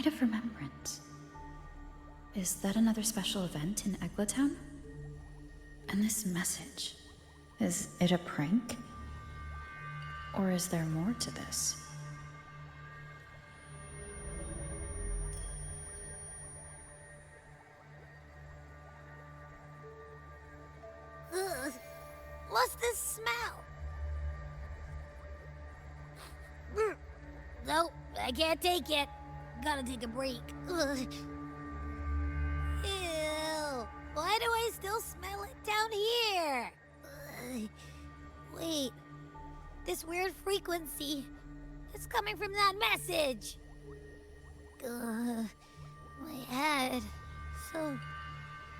Night of Remembrance. Is that another special event in Eglatown? And this message, is it a prank? Or is there more to this? Ugh, what's this smell? Nope, I can't take it. Gotta take a break. Ugh. Ew, why do I still smell it down here? Ugh. Wait, this weird frequency, it's coming from that message. Ugh, my head, so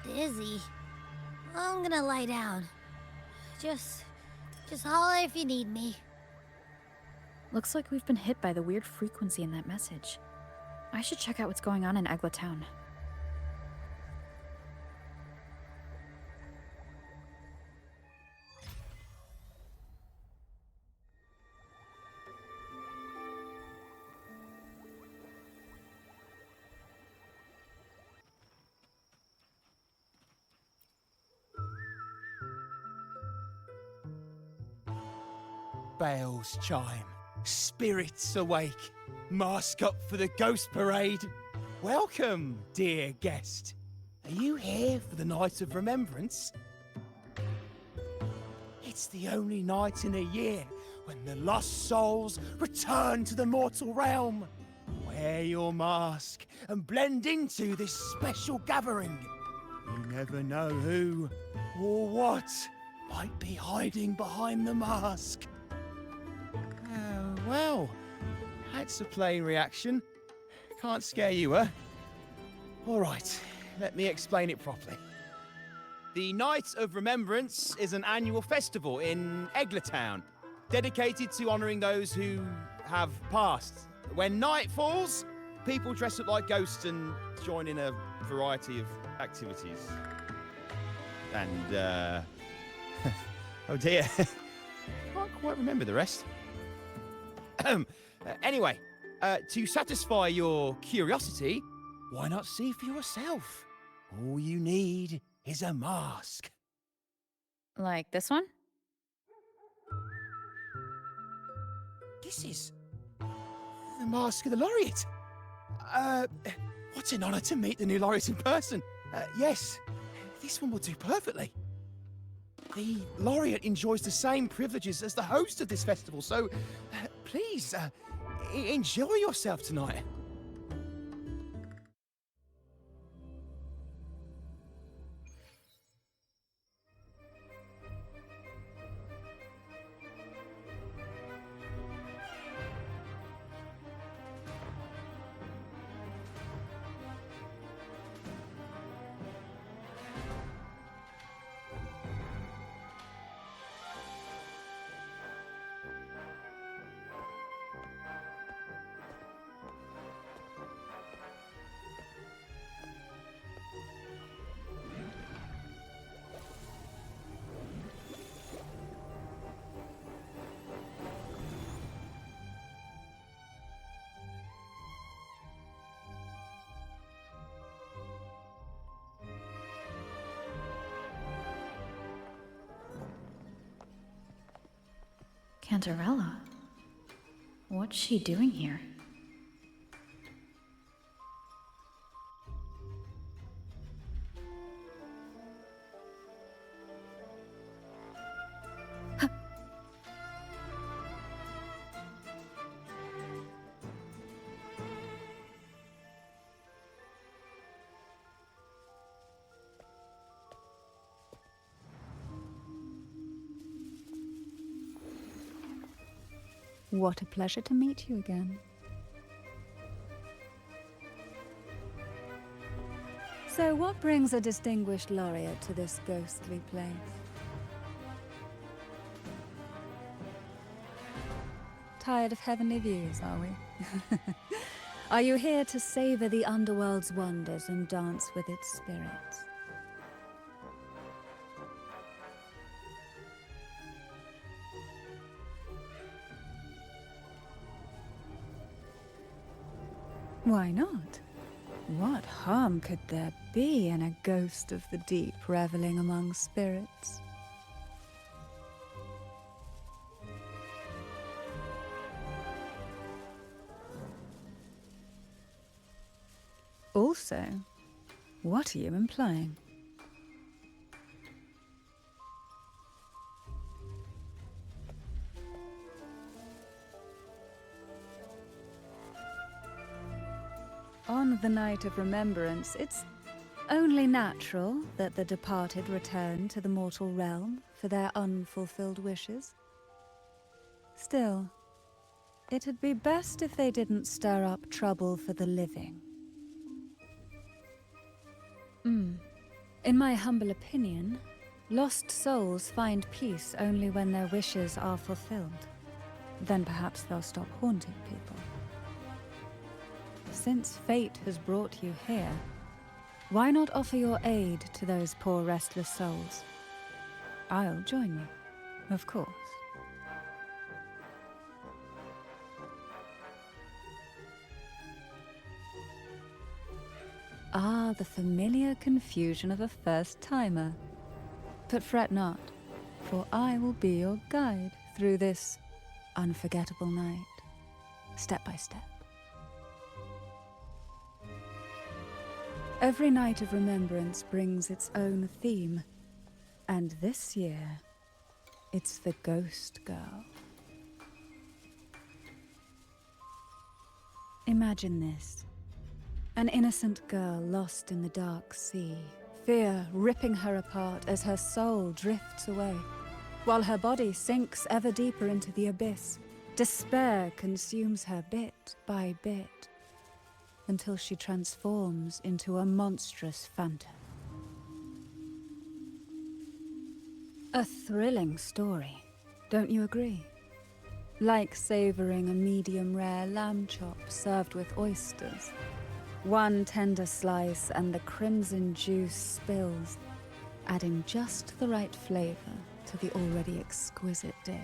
dizzy. I'm gonna lie down. Just holler if you need me. Looks like we've been hit by the weird frequency in that message. I should check out what's going on in Eglatown. Bells chime, spirits awake, mask up for the ghost parade. Welcome, dear guest. Are you here for the Night of Remembrance? It's the only night in a year when the lost souls return to the mortal realm. Wear your mask and blend into this special gathering. You never know who or what might be hiding behind the mask. Well, that's a plain reaction. Can't scare you, huh? All right, let me explain it properly. The Night of Remembrance is an annual festival in Eglatown, dedicated to honouring those who have passed. When night falls, people dress up like ghosts and join in a variety of activities. And, oh dear, can't quite remember the rest. Anyway, to satisfy your curiosity, why not see for yourself? All you need is a mask. Like this one? This is the mask of the laureate. What an honor to meet the new laureate in person. Yes, this one will do perfectly. The laureate enjoys the same privileges as the host of this festival, so please, enjoy yourself tonight. Cantarella? What's she doing here? What a pleasure to meet you again. So what brings a distinguished laureate to this ghostly place? Tired of heavenly views, are we? Are you here to savor the underworld's wonders and dance with its spirits? Why not? What harm could there be in a ghost of the deep reveling among spirits? Also, what are you implying? On the night of remembrance, it's only natural that the departed return to the mortal realm for their unfulfilled wishes. Still, it'd be best if they didn't stir up trouble for the living. In my humble opinion, lost souls find peace only when their wishes are fulfilled. Then perhaps they'll stop haunting people. Since fate has brought you here, why not offer your aid to those poor restless souls? I'll join you, of course. Ah, the familiar confusion of a first-timer. But fret not, for I will be your guide through this unforgettable night, step by step. Every night of remembrance brings its own theme, and this year, it's the Ghost Girl. Imagine this. An innocent girl lost in the dark sea, fear ripping her apart as her soul drifts away, while her body sinks ever deeper into the abyss. Despair consumes her bit by bit, until she transforms into a monstrous phantom. A thrilling story, don't you agree? Like savoring a medium-rare lamb chop served with oysters. One tender slice and the crimson juice spills, adding just the right flavor to the already exquisite dish.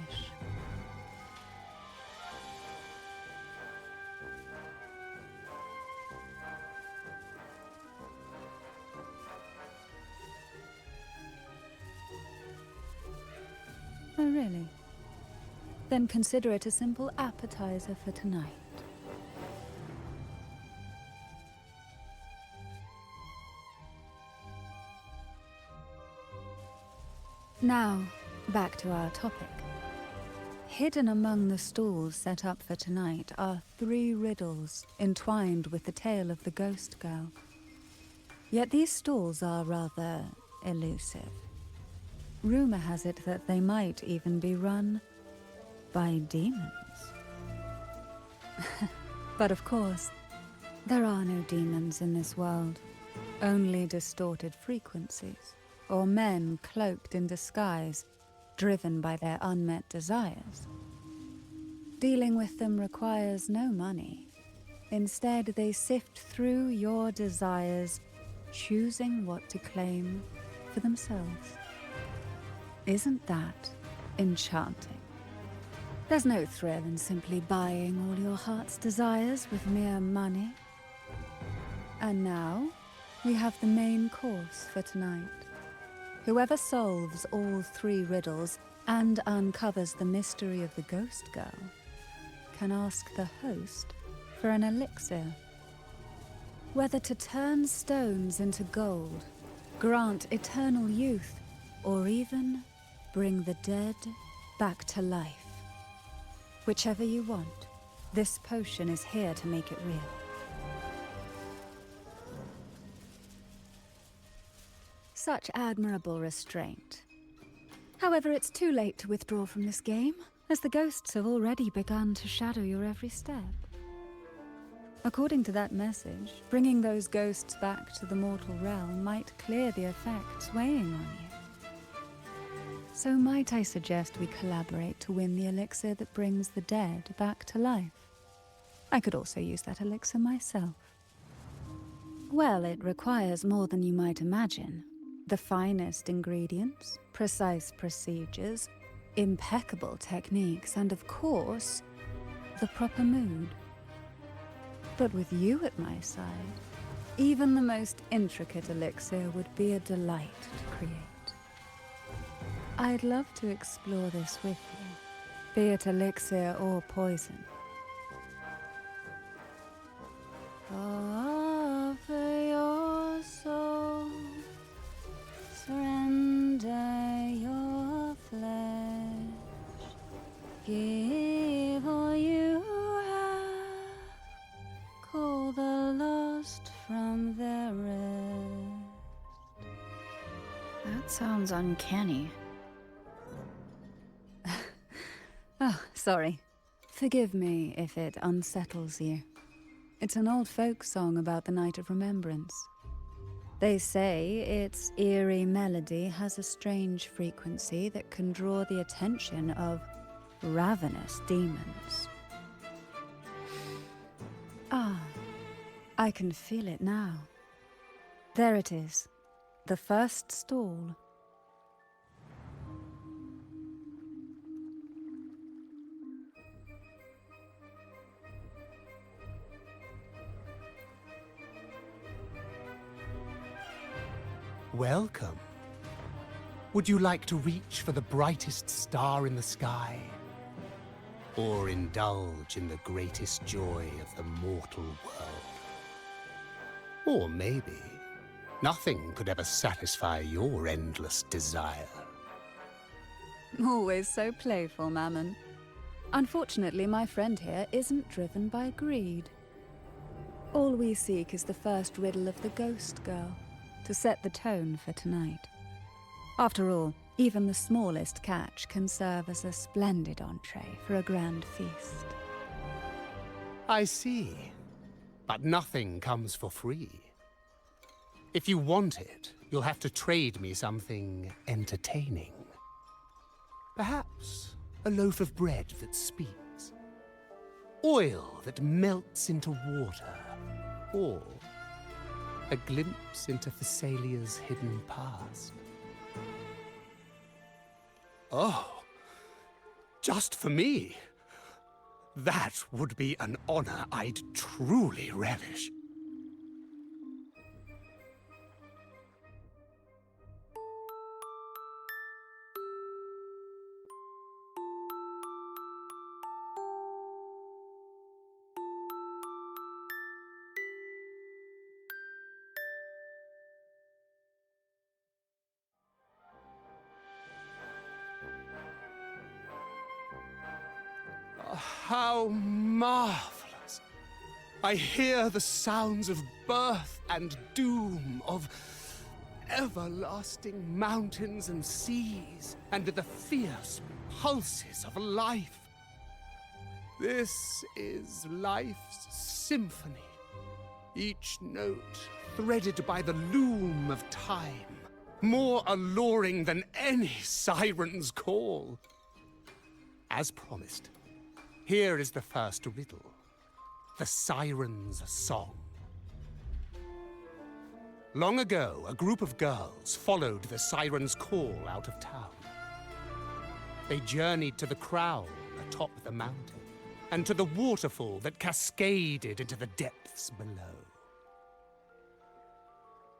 Oh, really? Then consider it a simple appetizer for tonight. Now, back to our topic. Hidden among the stalls set up for tonight are 3 riddles entwined with the tale of the ghost girl. Yet these stalls are rather elusive. Rumor has it that they might even be run by demons. But of course, there are no demons in this world, only distorted frequencies, or men cloaked in disguise, driven by their unmet desires. Dealing with them requires no money. Instead, they sift through your desires, choosing what to claim for themselves. Isn't that enchanting? There's no thrill in simply buying all your heart's desires with mere money. And now, we have the main course for tonight. Whoever solves all 3 riddles and uncovers the mystery of the ghost girl can ask the host for an elixir. Whether to turn stones into gold, grant eternal youth, or even bring the dead back to life. Whichever you want, this potion is here to make it real. Such admirable restraint. However, it's too late to withdraw from this game, as the ghosts have already begun to shadow your every step. According to that message, bringing those ghosts back to the mortal realm might clear the effects weighing on you. So might I suggest we collaborate to win the elixir that brings the dead back to life? I could also use that elixir myself. Well, it requires more than you might imagine. The finest ingredients, precise procedures, impeccable techniques, and of course, the proper mood. But with you at my side, even the most intricate elixir would be a delight to create. I'd love to explore this with you, be it elixir or poison. Offer your soul, surrender your flesh, give all you have, call the lost from their rest. That sounds uncanny. Oh, sorry. Forgive me if it unsettles you. It's an old folk song about the Night of Remembrance. They say its eerie melody has a strange frequency that can draw the attention of ravenous demons. Ah, I can feel it now. There it is, the first stall. Welcome. Would you like to reach for the brightest star in the sky? Or indulge in the greatest joy of the mortal world? Or maybe nothing could ever satisfy your endless desire. Always so playful, Mammon. Unfortunately, my friend here isn't driven by greed. All we seek is the first riddle of the ghost girl, to set the tone for tonight. After all, even the smallest catch can serve as a splendid entree for a grand feast. I see. But nothing comes for free. If you want it, you'll have to trade me something entertaining. Perhaps a loaf of bread that speaks. Oil that melts into water. Or a glimpse into Thessalia's hidden past. Oh, just for me? That would be an honor I'd truly relish. How marvelous! I hear the sounds of birth and doom, of everlasting mountains and seas, and the fierce pulses of life. This is life's symphony, each note threaded by the loom of time, more alluring than any siren's call. As promised, here is the first riddle, the siren's song. Long ago, a group of girls followed the siren's call out of town. They journeyed to the crown atop the mountain, and to the waterfall that cascaded into the depths below.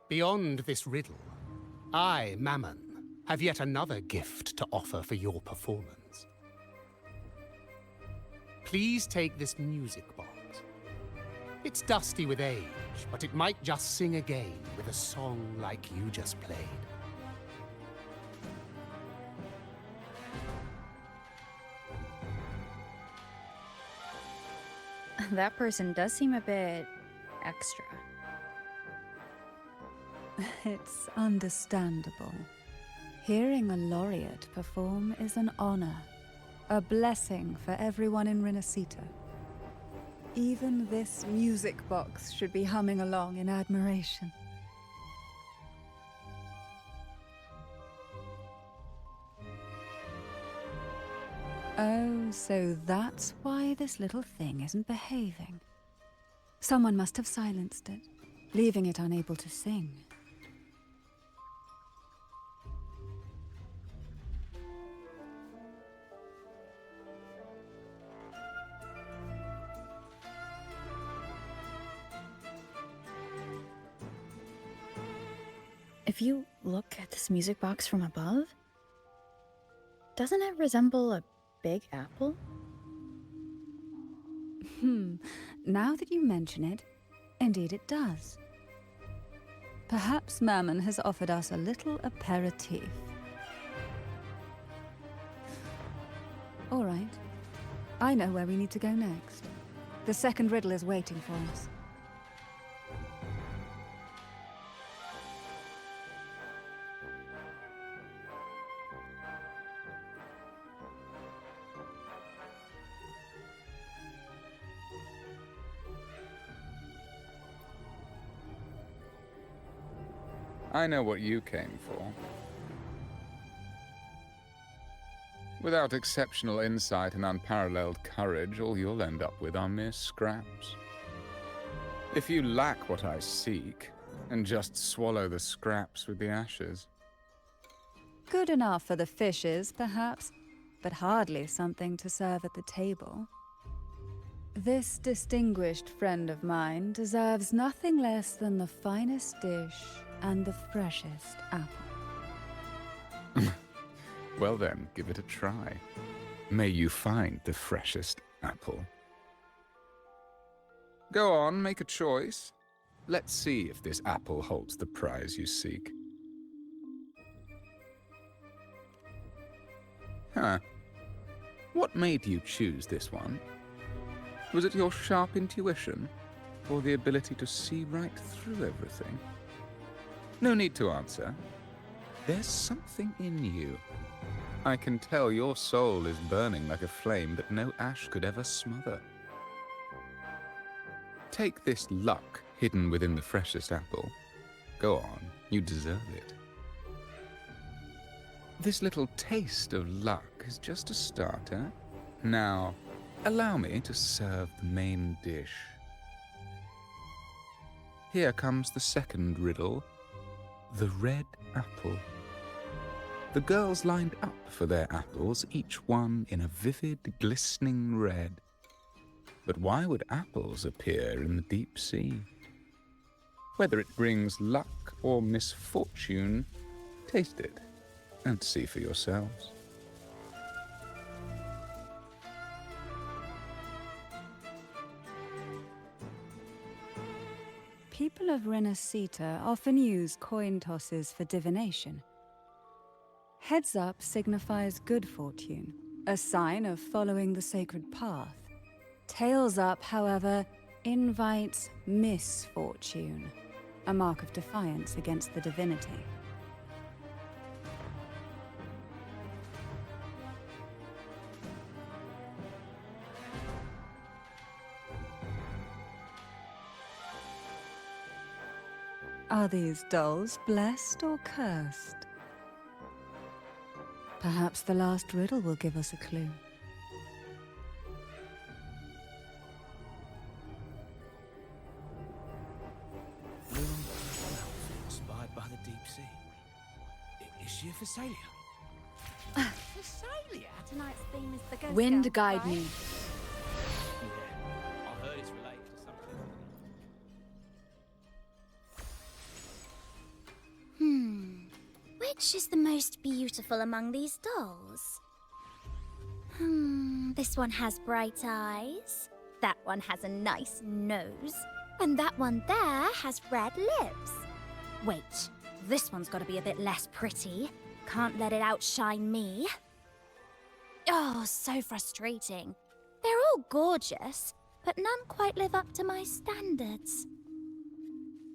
Beyond this riddle, I, Mammon, have yet another gift to offer for your performance. Please take this music box. It's dusty with age, but it might just sing again with a song like you just played. That person does seem a bit extra. It's understandable. Hearing a laureate perform is an honor, a blessing for everyone in Renacita. Even this music box should be humming along in admiration. Oh, so that's why this little thing isn't behaving. Someone must have silenced it, leaving it unable to sing. If you look at this music box from above, doesn't it resemble a big apple? Now that you mention it, indeed it does. Perhaps Mammon has offered us a little aperitif. All right. I know where we need to go next. The second riddle is waiting for us. I know what you came for. Without exceptional insight and unparalleled courage, all you'll end up with are mere scraps. If you lack what I seek, and just swallow the scraps with the ashes. Good enough for the fishes, perhaps, but hardly something to serve at the table. This distinguished friend of mine deserves nothing less than the finest dish and the freshest apple. Well then, give it a try. May you find the freshest apple. Go on, make a choice. Let's see if this apple holds the prize you seek. Huh. What made you choose this one? Was it your sharp intuition, or the ability to see right through everything? No need to answer. There's something in you. I can tell your soul is burning like a flame that no ash could ever smother. Take this luck hidden within the freshest apple. Go on, you deserve it. This little taste of luck is just a starter. Now, allow me to serve the main dish. Here comes the second riddle. The red apple. The girls lined up for their apples, each one in a vivid, glistening red. But why would apples appear in the deep sea? Whether it brings luck or misfortune, taste it and see for yourselves. People of Renacita often use coin tosses for divination. Heads up signifies good fortune, a sign of following the sacred path. Tails up, however, invites misfortune, a mark of defiance against the divinity. Are these dolls blessed or cursed? Perhaps the last riddle will give us a clue. Blue and purple outfit inspired by the deep sea. Is she a Phasalia? Phasalia? Tonight's theme is the ghost Wind girl, guide right? me. Yeah, I heard it's related to something. Which is the most beautiful among these dolls? This one has bright eyes. That one has a nice nose. And that one there has red lips. Wait, this one's got to be a bit less pretty. Can't let it outshine me. Oh, so frustrating. They're all gorgeous, but none quite live up to my standards.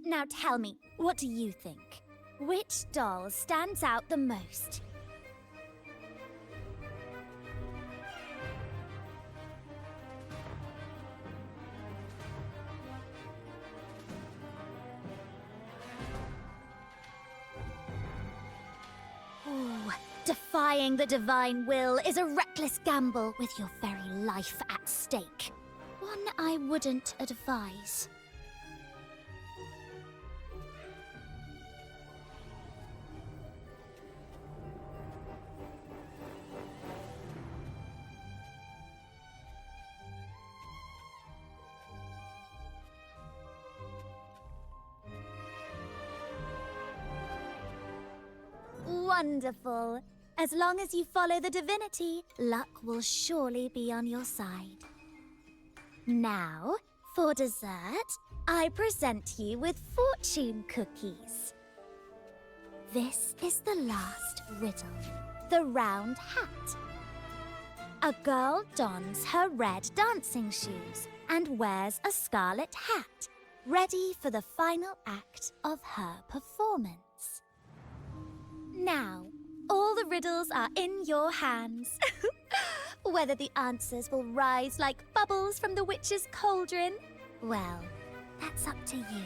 Now tell me, what do you think? Which doll stands out the most? Oh, defying the divine will is a reckless gamble with your very life at stake. One I wouldn't advise. Wonderful. As long as you follow the divinity, luck will surely be on your side. Now, for dessert, I present you with fortune cookies. This is the last riddle, the round hat. A girl dons her red dancing shoes and wears a scarlet hat, ready for the final act of her performance. Now, all the riddles are in your hands. Whether the answers will rise like bubbles from the witch's cauldron, well, that's up to you.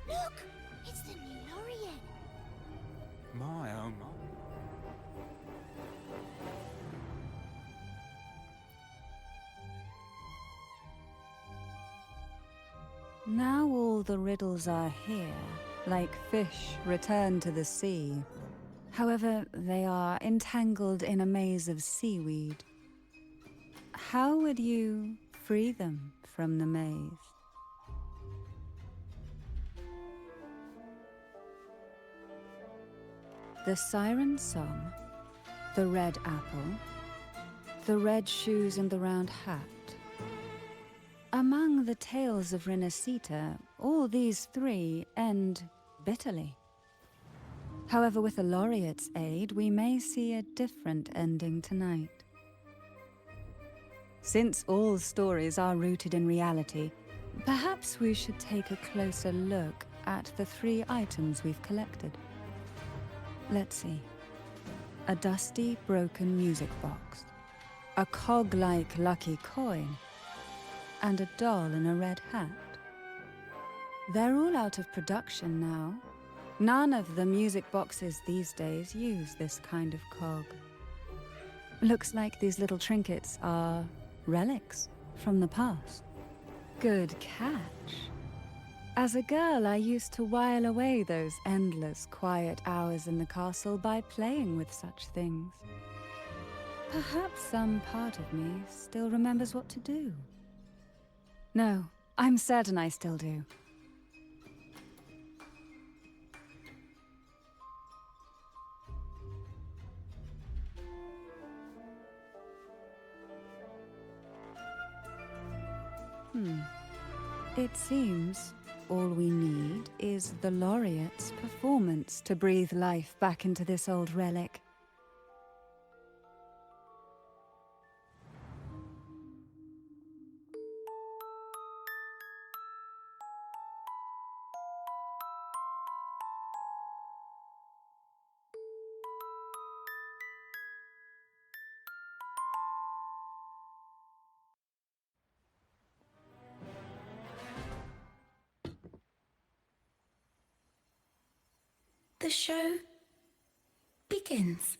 Look! It's the new laureate! My, oh my. Now all the riddles are here, like fish returned to the sea. However, they are entangled in a maze of seaweed. How would you free them from the maze? The siren's song, the red apple, the red shoes and the round hat. Among the tales of Renacita, all these three end bitterly. However, with the laureate's aid, we may see a different ending tonight. Since all stories are rooted in reality, perhaps we should take a closer look at the three items we've collected. Let's see. A dusty, broken music box, a cog-like lucky coin, and a doll in a red hat. They're all out of production now. None of the music boxes these days use this kind of cog. Looks like these little trinkets are relics from the past. Good catch. As a girl, I used to while away those endless, quiet hours in the castle by playing with such things. Perhaps some part of me still remembers what to do. No, I'm certain I still do. It seems all we need is the laureate's performance to breathe life back into this old relic. The show begins.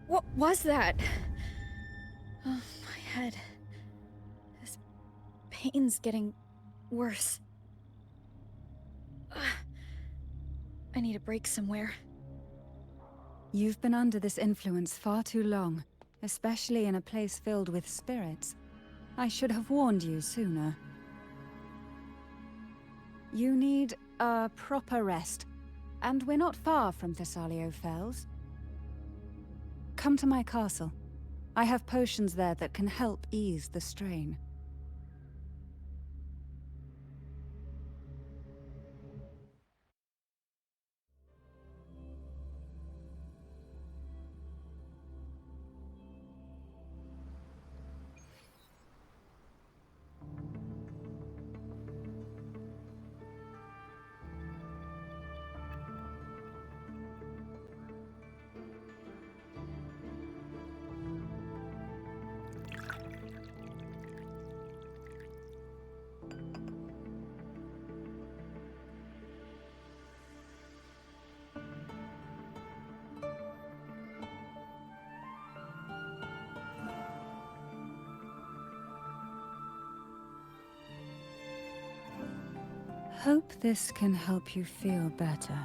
What was that? Oh, my head. This pain's getting worse. I need a break somewhere. You've been under this influence far too long, especially in a place filled with spirits. I should have warned you sooner. You need a proper rest, and we're not far from Thessalio Fells. Come to my castle. I have potions there that can help ease the strain. Hope this can help you feel better.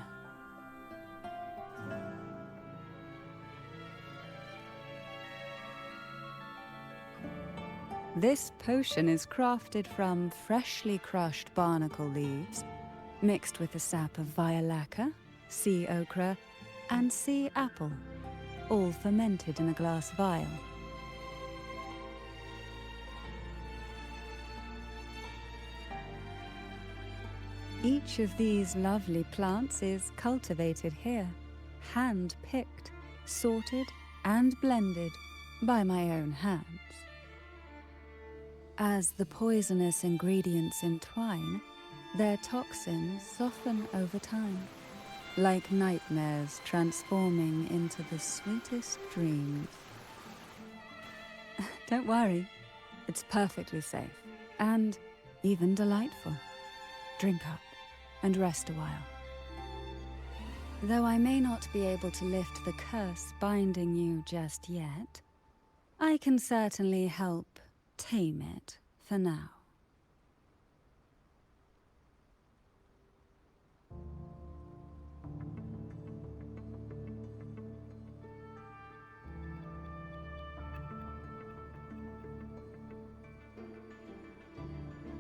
This potion is crafted from freshly crushed barnacle leaves, mixed with the sap of violaca, sea ochre, and sea apple, all fermented in a glass vial. Each of these lovely plants is cultivated here, hand-picked, sorted, and blended by my own hands. As the poisonous ingredients entwine, their toxins soften over time, like nightmares transforming into the sweetest dreams. Don't worry, it's perfectly safe, and even delightful. Drink up and rest a while. Though I may not be able to lift the curse binding you just yet, I can certainly help tame it for now.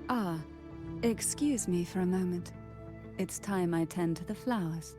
Ah, excuse me for a moment. It's time I tend to the flowers.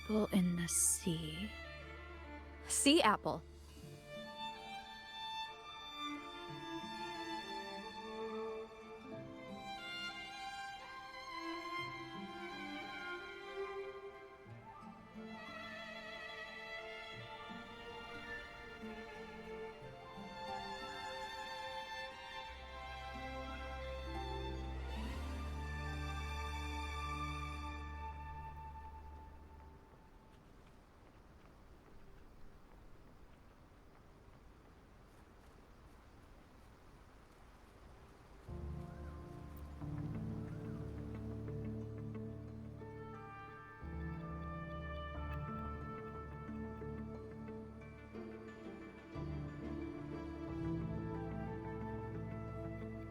apple in the sea. Sea apple.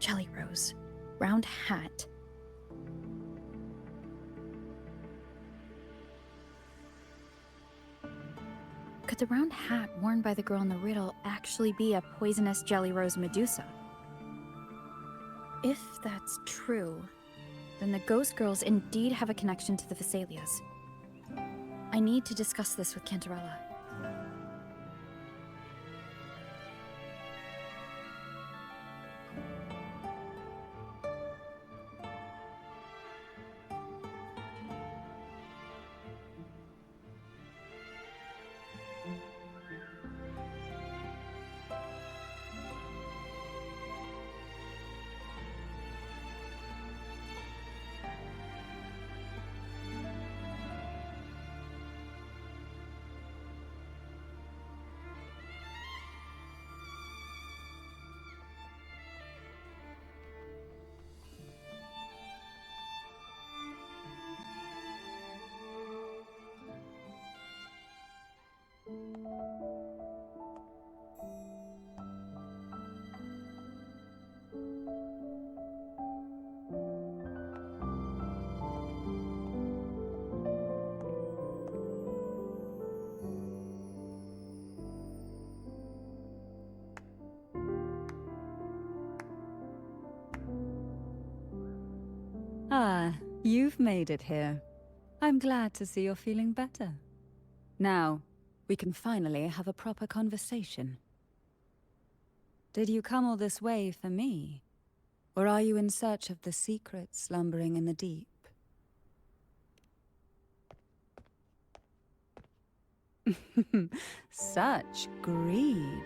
Jelly rose. Round hat. Could the round hat worn by the girl in the riddle actually be a poisonous jelly rose Medusa? If that's true, then the ghost girls indeed have a connection to the Vesalias. I need to discuss this with Cantarella. Ah, you've made it here. I'm glad to see you're feeling better. Now, we can finally have a proper conversation. Did you come all this way for me? Or are you in search of the secret slumbering in the deep? Such greed.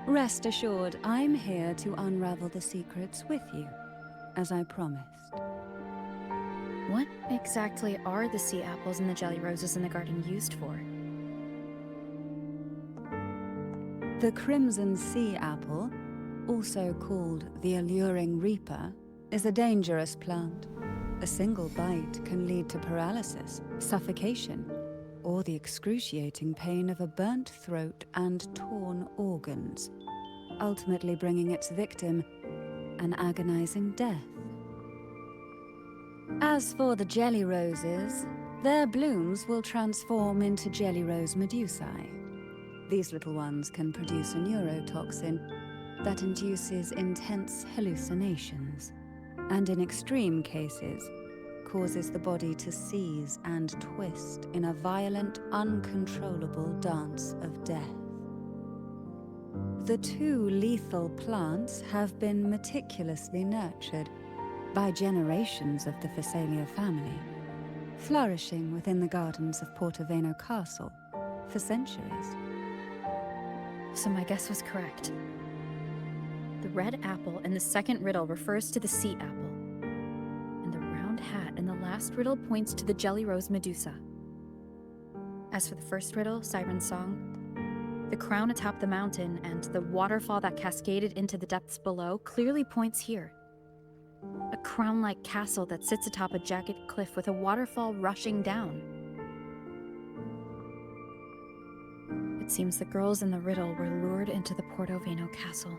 Rest assured, I'm here to unravel the secrets with you, as I promised. What exactly are the sea apples and the jelly roses in the garden used for? The crimson sea apple, also called the alluring reaper, is a dangerous plant. A single bite can lead to paralysis, suffocation, or the excruciating pain of a burnt throat and torn organs, ultimately bringing its victim an agonizing death. As for the jelly roses, their blooms will transform into jelly rose medusae. These little ones can produce a neurotoxin that induces intense hallucinations, and in extreme cases, causes the body to seize and twist in a violent, uncontrollable dance of death. The two lethal plants have been meticulously nurtured by generations of the Phasalia family, flourishing within the gardens of Portoveno Castle for centuries. So my guess was correct. The red apple in the second riddle refers to the sea apple, and the round hat in the last riddle points to the jelly rose Medusa. As for the first riddle, Siren's Song, the crown atop the mountain and the waterfall that cascaded into the depths below clearly points here. A crown-like castle that sits atop a jagged cliff with a waterfall rushing down. It seems the girls in the riddle were lured into the Portoveno castle.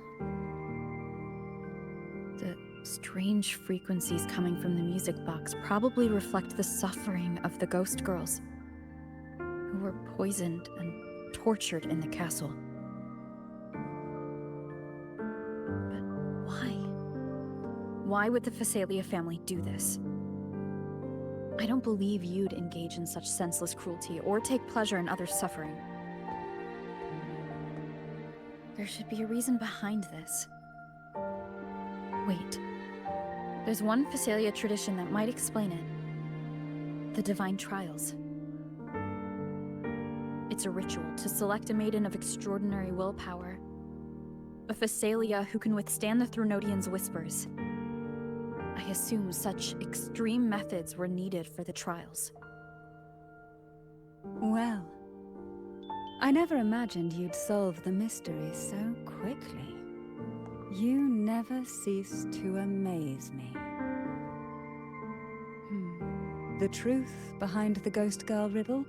The strange frequencies coming from the music box probably reflect the suffering of the ghost girls, who were poisoned and tortured in the castle. But why? Why would the Phasalia family do this? I don't believe you'd engage in such senseless cruelty or take pleasure in others' suffering. There should be a reason behind this. Wait. There's one Phasalia tradition that might explain it. The Divine Trials. It's a ritual to select a maiden of extraordinary willpower. A Phasalia who can withstand the Threnodian's whispers. I assume such extreme methods were needed for the trials. Well, I never imagined you'd solve the mystery so quickly. You never cease to amaze me. The truth behind the Ghost Girl riddle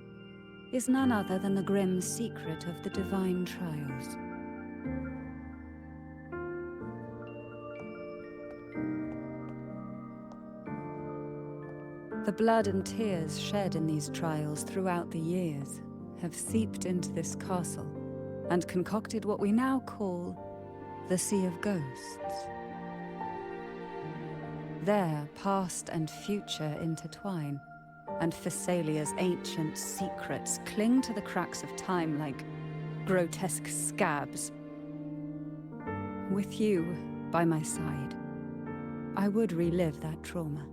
is none other than the grim secret of the Divine Trials. The blood and tears shed in these trials throughout the years have seeped into this castle and concocted what we now call the Sea of Ghosts. There, past and future intertwine, and Phasalia's ancient secrets cling to the cracks of time like grotesque scabs. With you by my side, I would relive that trauma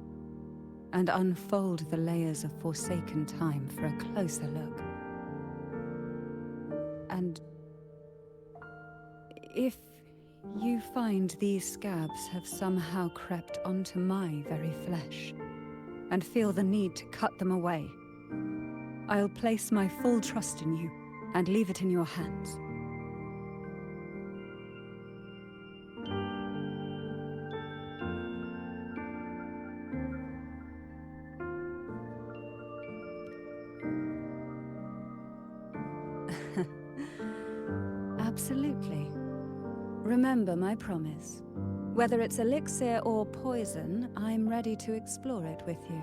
and unfold the layers of forsaken time for a closer look. And if you find these scabs have somehow crept onto my very flesh, and feel the need to cut them away, I'll place my full trust in you and leave it in your hands. Absolutely. Remember my promise. Whether it's elixir or poison, I'm ready to explore it with you.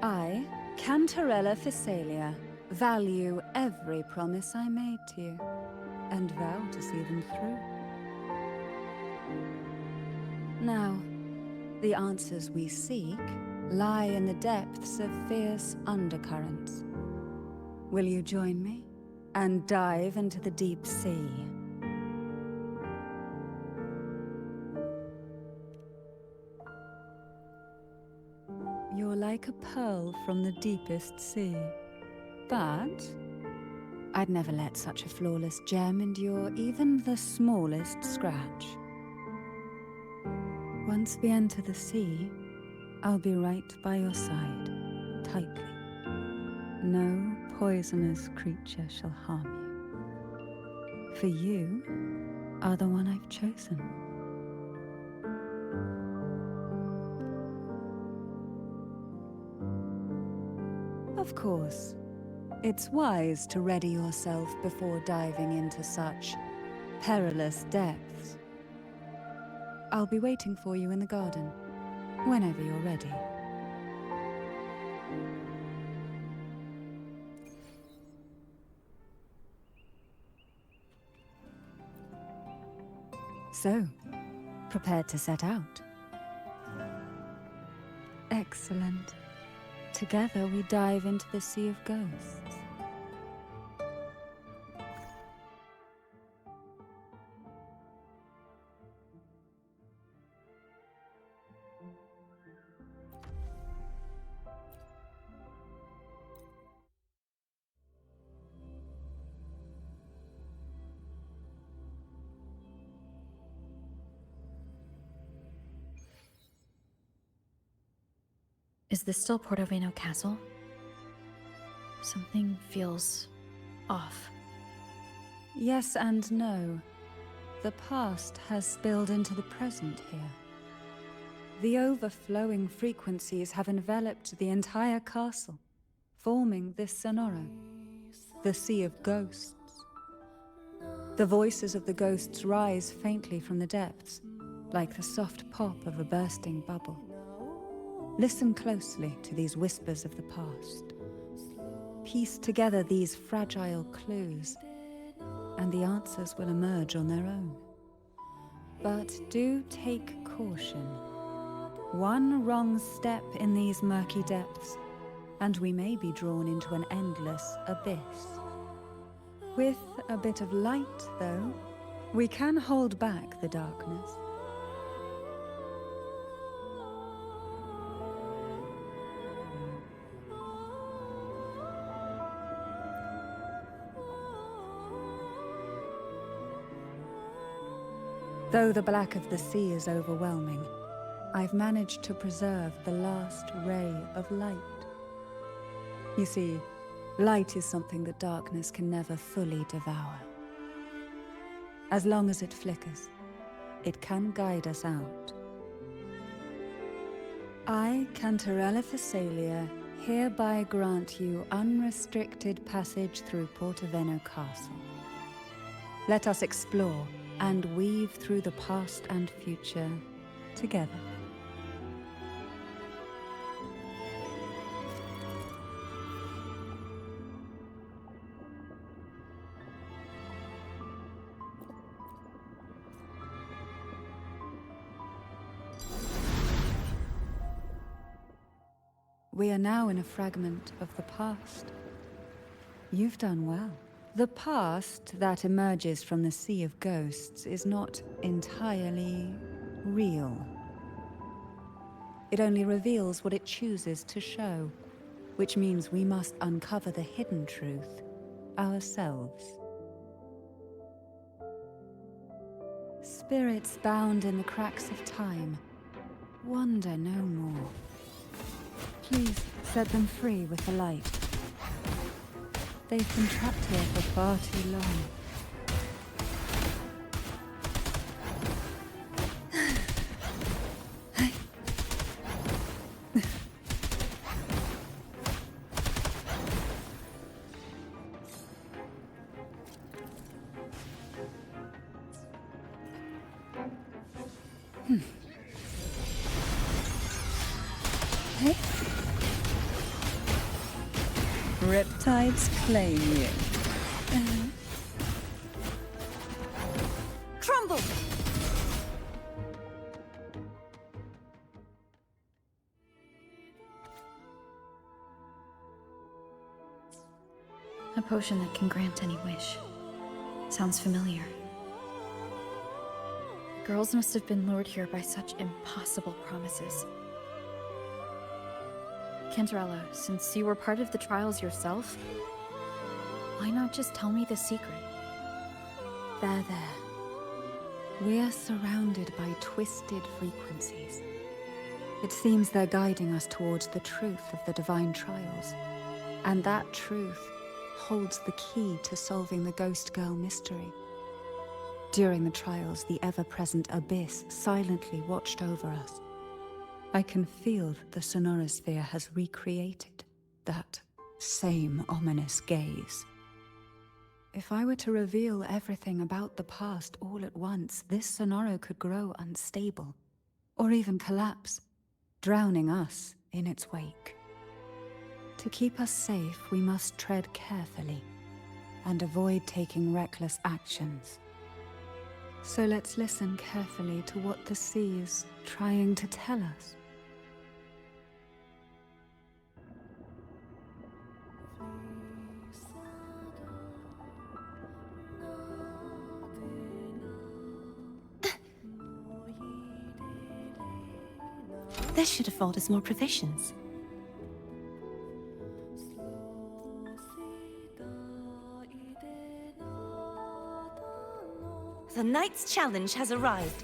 I, Cantarella Phasalia, value every promise I made to you, and vow to see them through. Now, the answers we seek lie in the depths of fierce undercurrents. Will you join me and dive into the deep sea? You're like a pearl from the deepest sea. But I'd never let such a flawless gem endure even the smallest scratch. Once we enter the sea, I'll be right by your side, tightly. No poisonous creature shall harm you. For you are the one I've chosen. Of course, it's wise to ready yourself before diving into such perilous depths. I'll be waiting for you in the garden, whenever you're ready. So, prepared to set out? Excellent. Together we dive into the Sea of Ghosts. Is this still Portoveno Castle? Something feels off. Yes and no. The past has spilled into the present here. The overflowing frequencies have enveloped the entire castle, forming this sonoro, the Sea of Ghosts. The voices of the ghosts rise faintly from the depths, like the soft pop of a bursting bubble. Listen closely to these whispers of the past. Piece together these fragile clues, and the answers will emerge on their own. But do take caution. One wrong step in these murky depths, and we may be drawn into an endless abyss. With a bit of light, though, we can hold back the darkness. Though the black of the sea is overwhelming, I've managed to preserve the last ray of light. You see, light is something that darkness can never fully devour. As long as it flickers, it can guide us out. I, Cantarella Thessalia, hereby grant you unrestricted passage through Portoveno Castle. Let us explore and weave through the past and future together. We are now in a fragment of the past. You've done well. The past that emerges from the sea of ghosts is not entirely real. It only reveals what it chooses to show, which means we must uncover the hidden truth ourselves. Spirits bound in the cracks of time wander no more. Please set them free with the light. They've been trapped here for far too long. Hey? Riptides claim you. Crumble! A potion that can grant any wish. Sounds familiar. Girls must have been lured here by such impossible promises. Cantarella, since you were part of the trials yourself, why not just tell me the secret? There. We are surrounded by twisted frequencies. It seems they're guiding us towards the truth of the divine trials. And that truth holds the key to solving the Ghost Girl mystery. During the trials, the ever-present abyss silently watched over us. I can feel that the sonorosphere has recreated that same ominous gaze. If I were to reveal everything about the past all at once, this sonoro could grow unstable, or even collapse, drowning us in its wake. To keep us safe, we must tread carefully and avoid taking reckless actions. So let's listen carefully to what the sea is trying to tell us. This should afford us more provisions. The Knight's challenge has arrived.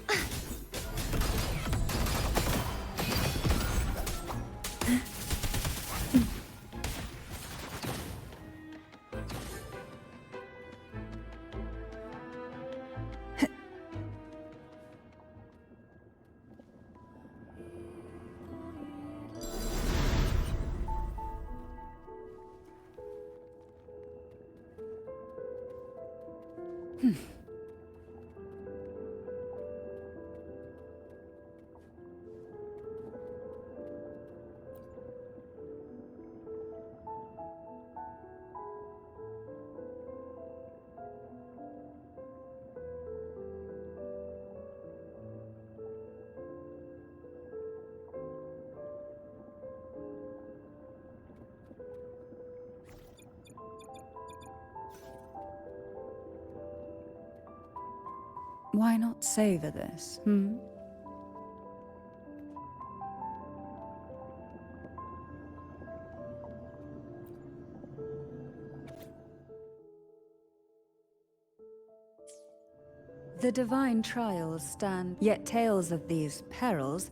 Why not savor this, hmm? The divine trials stand, yet tales of these perils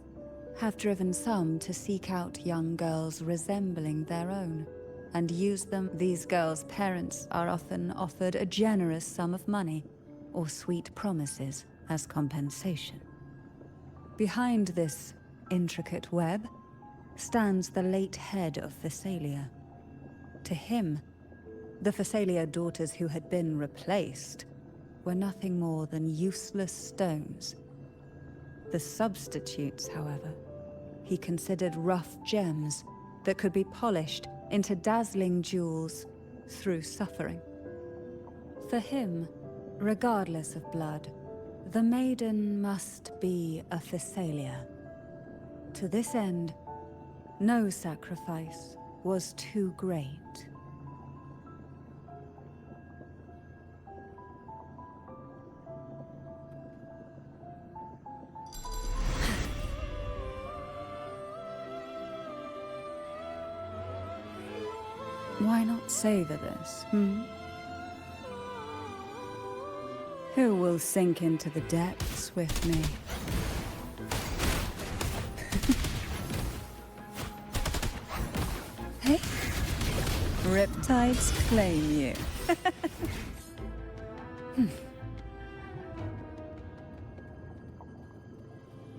have driven some to seek out young girls resembling their own and use them. These girls' parents are often offered a generous sum of money or sweet promises as compensation. Behind this intricate web stands the late head of Thessalia. To him, the Thessalia daughters who had been replaced were nothing more than useless stones. The substitutes, however, he considered rough gems that could be polished into dazzling jewels through suffering. For him, regardless of blood, the maiden must be a Thessalia. To this end, no sacrifice was too great. Why not savor this, hmm? Who will sink into the depths with me? Hey? Riptides claim you.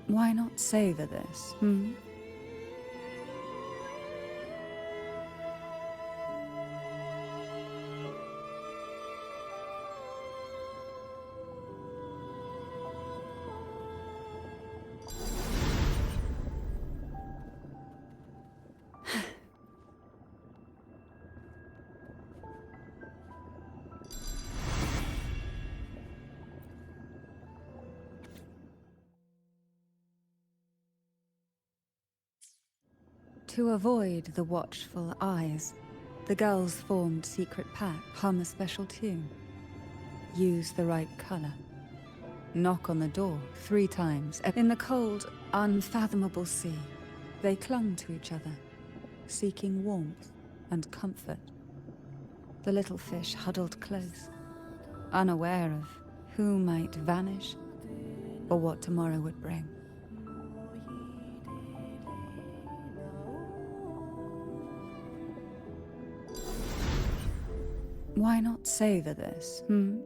Why not savor this, hmm? To avoid the watchful eyes, the girls formed secret pact. Hum a special tune. Use the right color. Knock on the door 3 times. In the cold, unfathomable sea, they clung to each other, seeking warmth and comfort. The little fish huddled close, unaware of who might vanish or what tomorrow would bring. Why not savor this, hmm?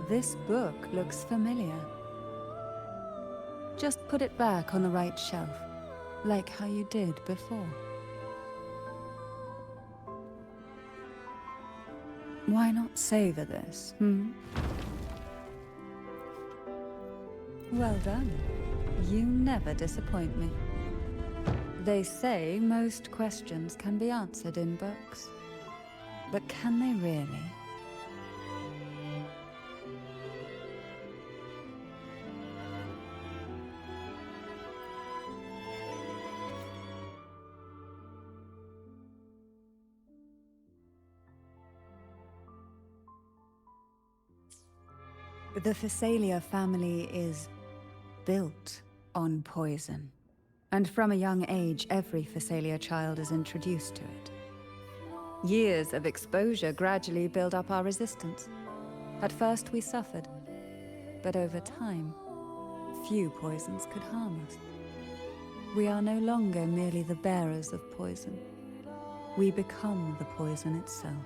This book looks familiar. Just put it back on the right shelf, like how you did before. Why not savor this, hmm? Well done. You never disappoint me. They say most questions can be answered in books. But can they really? The Thessalia family is built on poison. And from a young age, every Thessalia child is introduced to it. Years of exposure gradually build up our resistance. At first we suffered, but over time, few poisons could harm us. We are no longer merely the bearers of poison. We become the poison itself.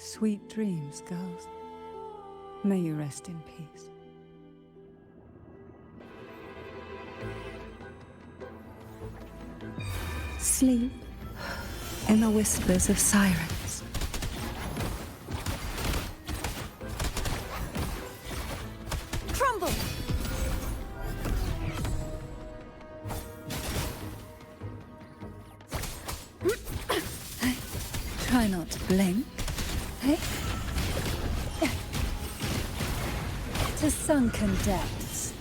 Sweet dreams, girls. May you rest in peace. Sleep in the whispers of sirens. Crumble! Try not to blink. Hey? To sunken depths.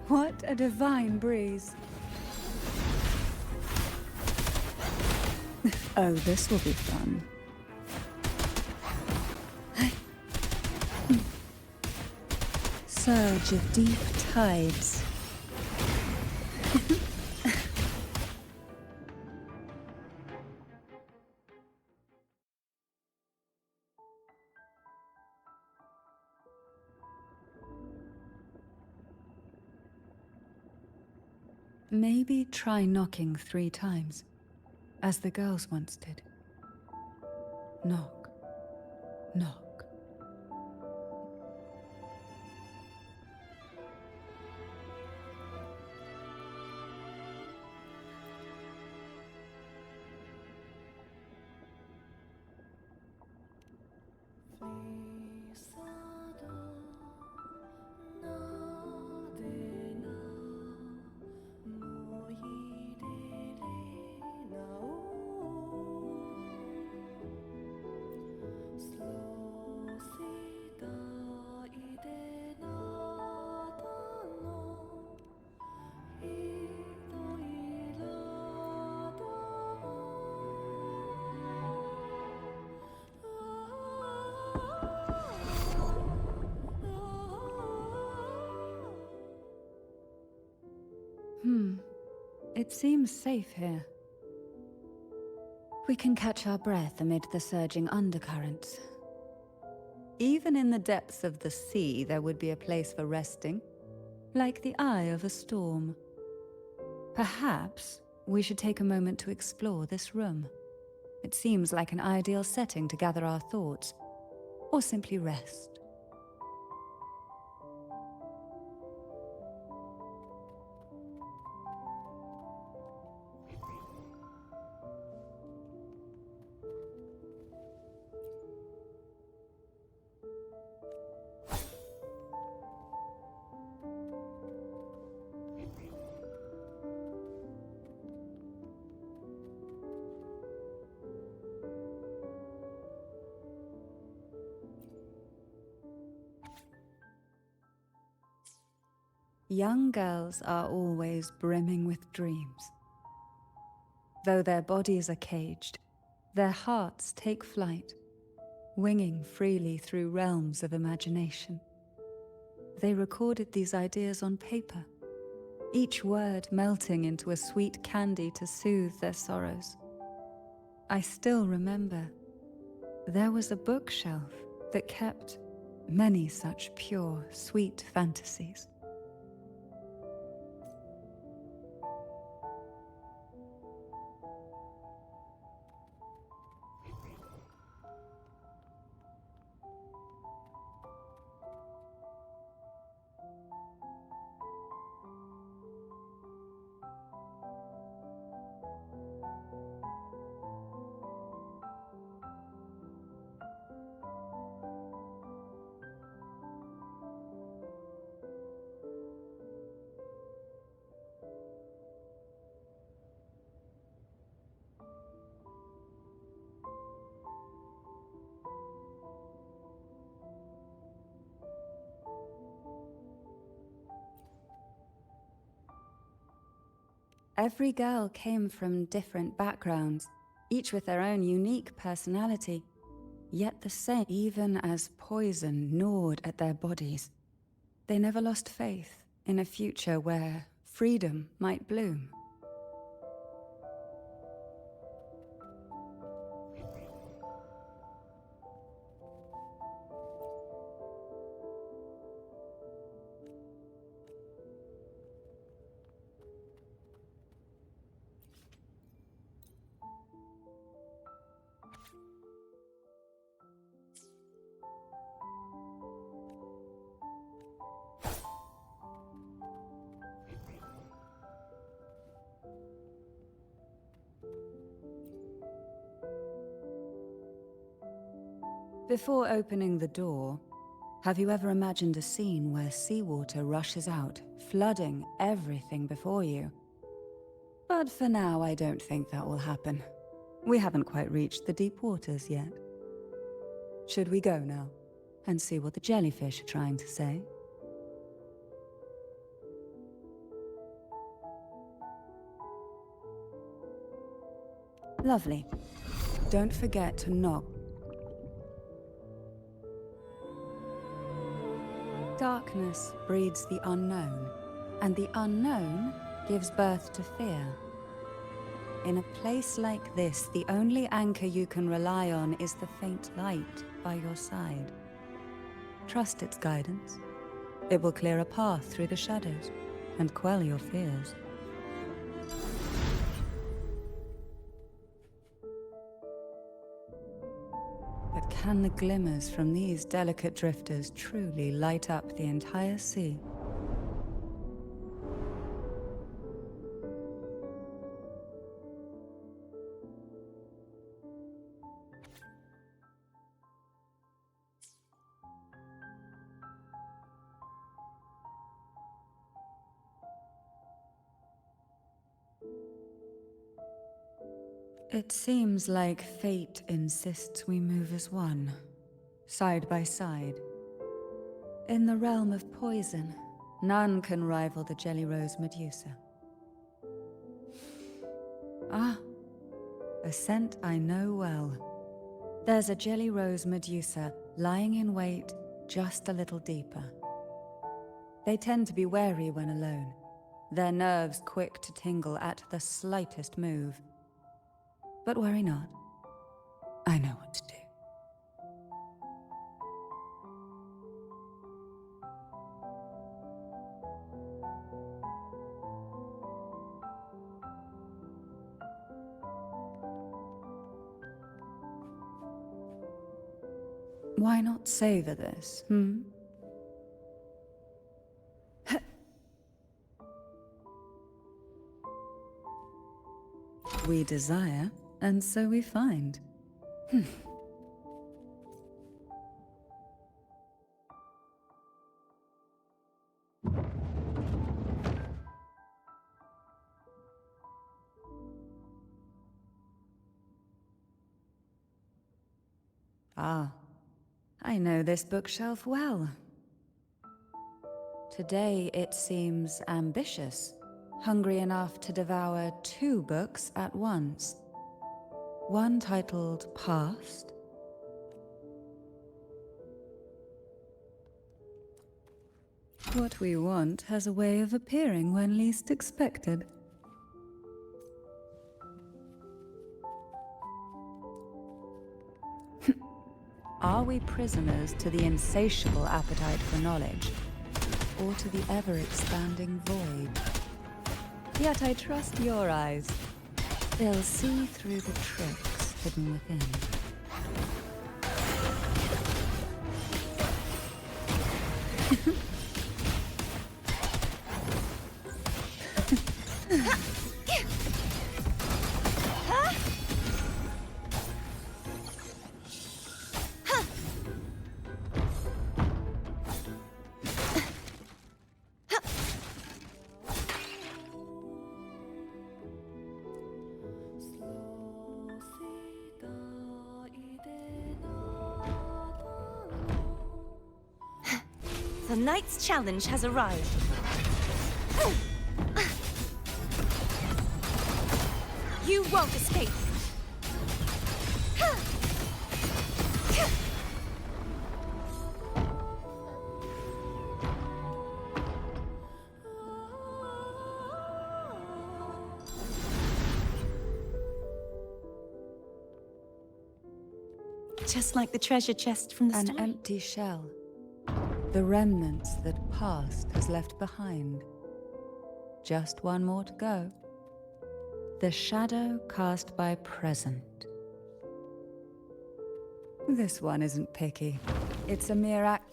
What a divine breeze. Oh, this will be fun. Surge of deep tides. Maybe try knocking 3 times, as the girls once did. Knock, knock. It seems safe here. We can catch our breath amid the surging undercurrents. Even in the depths of the sea, there would be a place for resting, like the eye of a storm. Perhaps we should take a moment to explore this room. It seems like an ideal setting to gather our thoughts, or simply rest. Young girls are always brimming with dreams. Though their bodies are caged, their hearts take flight, winging freely through realms of imagination. They recorded these ideas on paper, each word melting into a sweet candy to soothe their sorrows. I still remember there was a bookshelf that kept many such pure, sweet fantasies. Every girl came from different backgrounds, each with their own unique personality, yet the same. Even as poison gnawed at their bodies, they never lost faith in a future where freedom might bloom. Before opening the door, have you ever imagined a scene where seawater rushes out, flooding everything before you? But for now, I don't think that will happen. We haven't quite reached the deep waters yet. Should we go now and see what the jellyfish are trying to say? Lovely. Don't forget to knock. Darkness breeds the unknown, and the unknown gives birth to fear. In a place like this, the only anchor you can rely on is the faint light by your side. Trust its guidance. It will clear a path through the shadows and quell your fears. But can the glimmers from these delicate drifters truly light up the entire sea? It seems like fate insists we move as one, side by side. In the realm of poison, none can rival the Jelly Rose Medusa. Ah, a scent I know well. There's a Jelly Rose Medusa lying in wait just a little deeper. They tend to be wary when alone, their nerves quick to tingle at the slightest move. But worry not. I know what to do. Why not savor this, We desire, and so we find. Ah, I know this bookshelf well. Today it seems ambitious, hungry enough to devour 2 books at once. One titled Past. What we want has a way of appearing when least expected. Are we prisoners to the insatiable appetite for knowledge, or to the ever-expanding void? Yet I trust your eyes. They'll see through the tricks hidden within. The night's challenge has arrived. You won't escape. Just like the treasure chest from the story. An empty shell. The remnants that past has left behind. Just one more to go. The shadow cast by present. This one isn't picky. It's a mere act.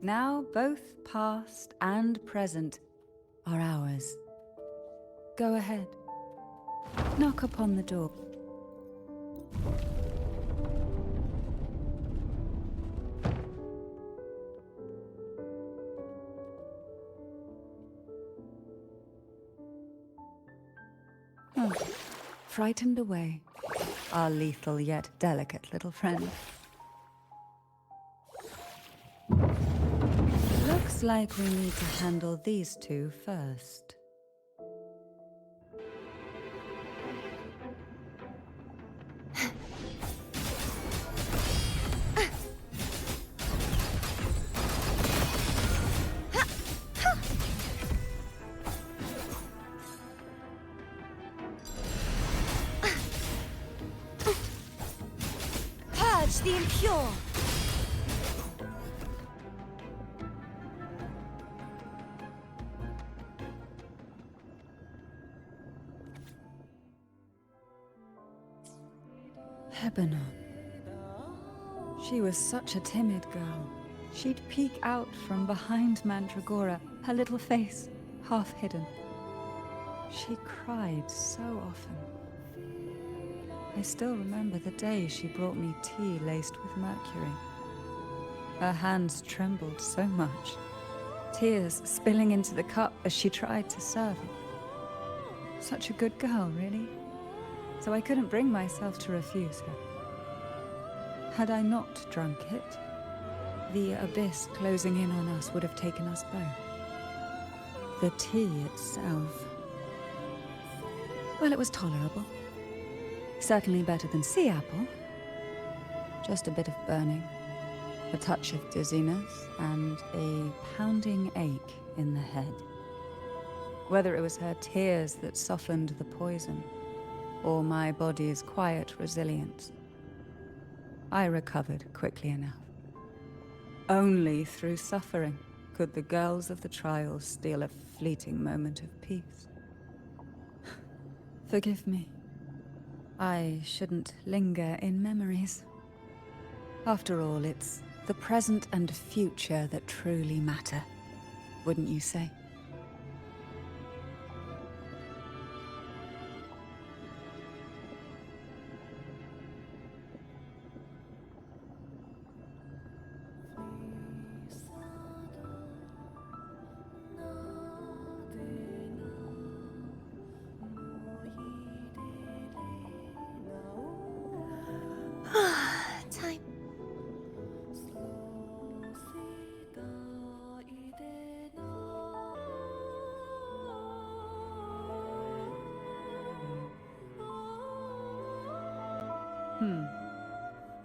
Now both past and present are ours. Go ahead. Knock upon the door. Frightened away, our lethal yet delicate little friend. Looks like we need to handle these two first. Purge the impure. Lebanon. She was such a timid girl. She'd peek out from behind Mandragora, her little face half hidden. She cried so often. I still remember the day she brought me tea laced with mercury. Her hands trembled so much, tears spilling into the cup as she tried to serve it. Such a good girl, really. So I couldn't bring myself to refuse her. Had I not drunk it, the abyss closing in on us would have taken us both. The tea itself, well, it was tolerable. Certainly better than sea apple. Just a bit of burning, a touch of dizziness, and a pounding ache in the head. Whether it was her tears that softened the poison, or my body's quiet resilience, I recovered quickly enough. Only through suffering could the girls of the trials steal a fleeting moment of peace. Forgive me. I shouldn't linger in memories. After all, it's the present and future that truly matter, wouldn't you say? Time.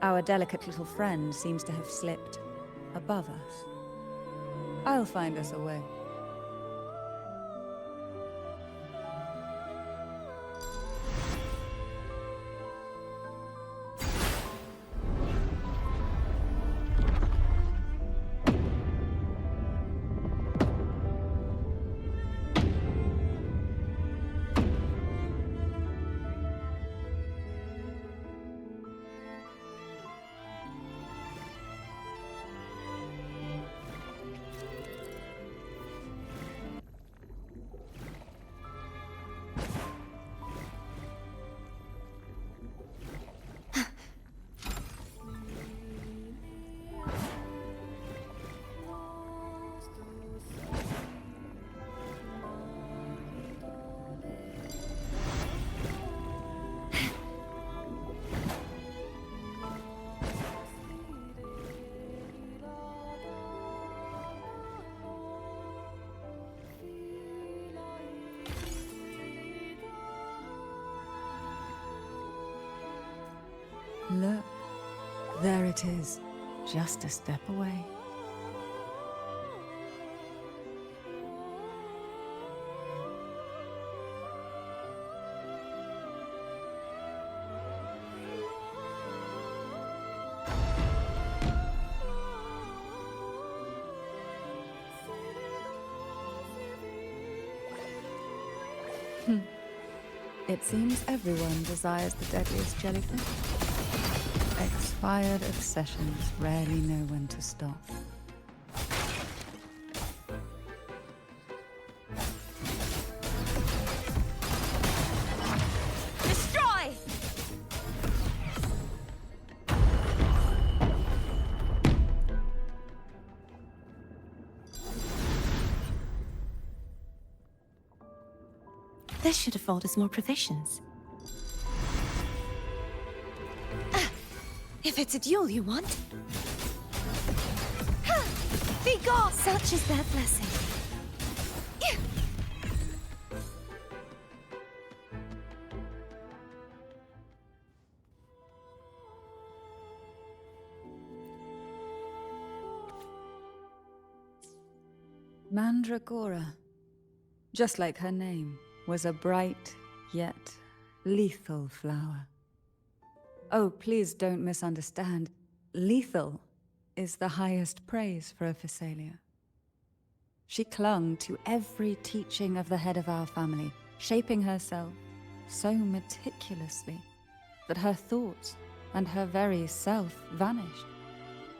Our delicate little friend seems to have slipped above us. I'll find us a way. Look, there it is, just a step away. It seems everyone desires the deadliest jellyfish. Expired obsessions rarely know when to stop. This should afford us more provisions. If it's a duel you want. Be gone! Such is their blessing. Mandragora, just like her name, was a bright yet lethal flower. Oh, please don't misunderstand. Lethal is the highest praise for a Physalia. She clung to every teaching of the head of our family, shaping herself so meticulously that her thoughts and her very self vanished,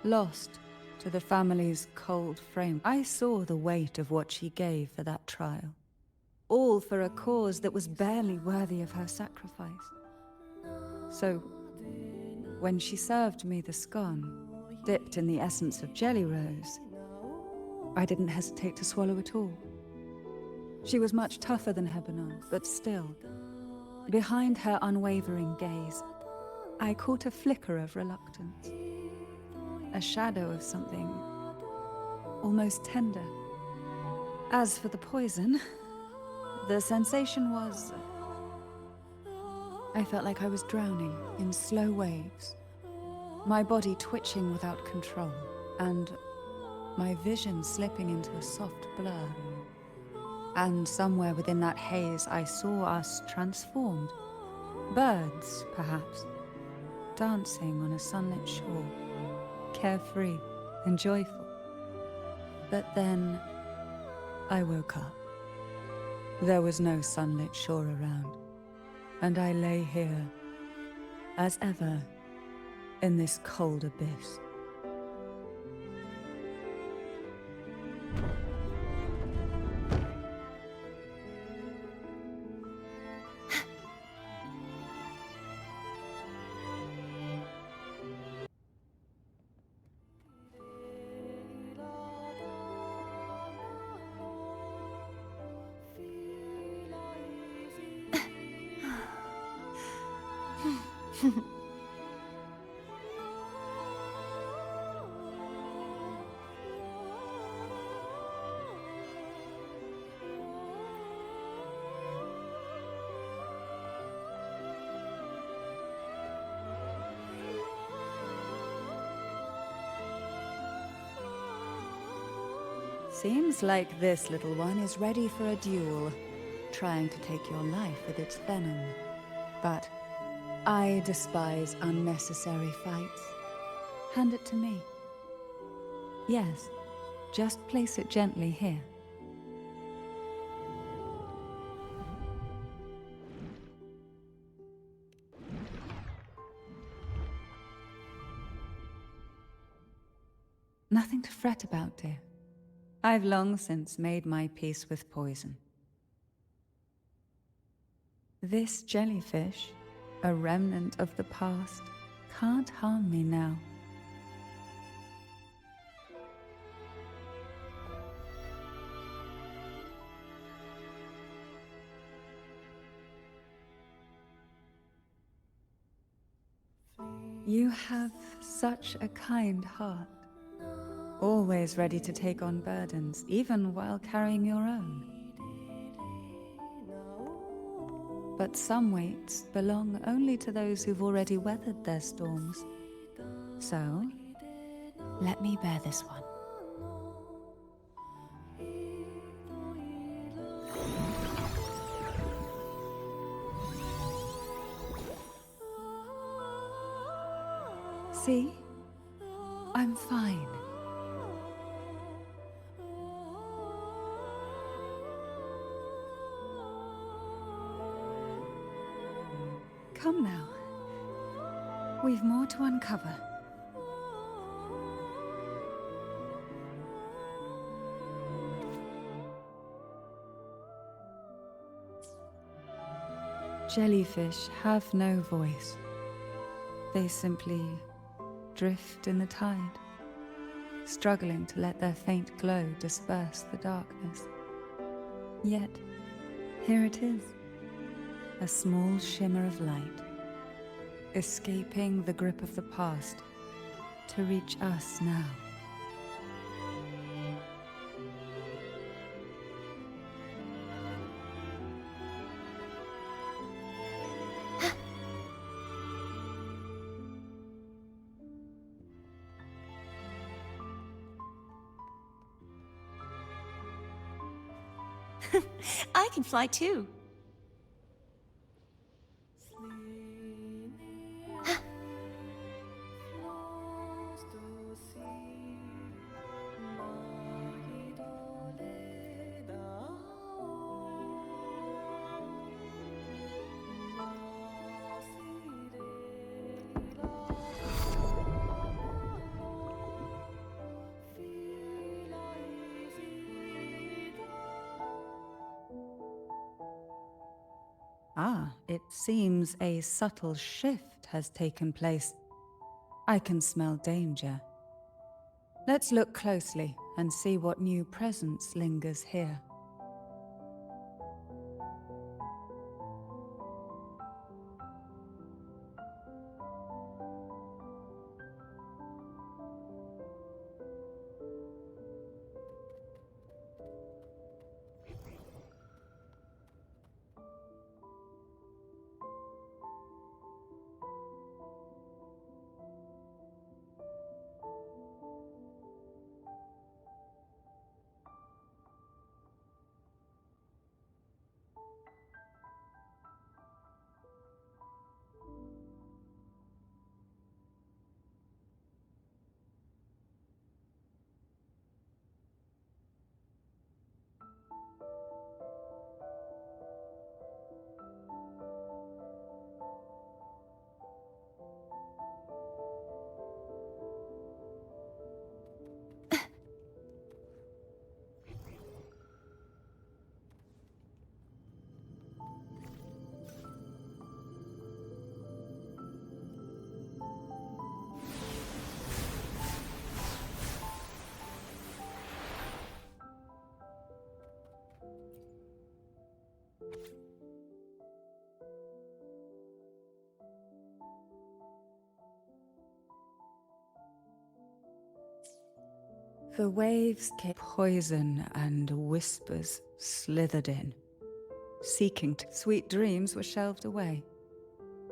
lost to the family's cold frame. I saw the weight of what she gave for that trial, all for a cause that was barely worthy of her sacrifice. So, when she served me the scone, dipped in the essence of jelly rose, I didn't hesitate to swallow it all. She was much tougher than Hebenon, but still, behind her unwavering gaze, I caught a flicker of reluctance, a shadow of something almost tender. As for the poison, the sensation was... I felt like I was drowning in slow waves, my body twitching without control, and my vision slipping into a soft blur. And somewhere within that haze, I saw us transformed. Birds, perhaps, dancing on a sunlit shore, carefree and joyful. But then, I woke up. There was no sunlit shore around, and I lay here, as ever, in this cold abyss. Seems like this little one is ready for a duel, trying to take your life with its venom. But I despise unnecessary fights. Hand it to me. Yes, just place it gently here. Nothing to fret about, dear. I've long since made my peace with poison. This jellyfish, a remnant of the past, can't harm me now. You have such a kind heart. Always ready to take on burdens, even while carrying your own. But some weights belong only to those who've already weathered their storms. So, let me bear this one. See? I'm fine. Come now. We've more to uncover. Jellyfish have no voice. They simply drift in the tide, struggling to let their faint glow disperse the darkness. Yet, here it is, A small shimmer of light, escaping the grip of the past to reach us now. I can fly too. Ah, it seems a subtle shift has taken place. I can smell danger. Let's look closely and see what new presence lingers here. The waves came, poison and whispers slithered in. Seeking sweet dreams were shelved away,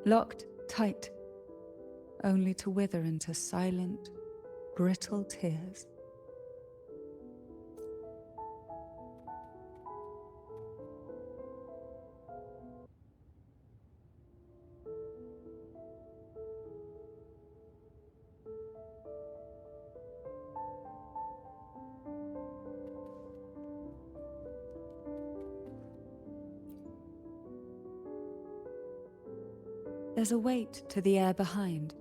locked tight, only to wither into silent, brittle tears. There's a weight to the air behind,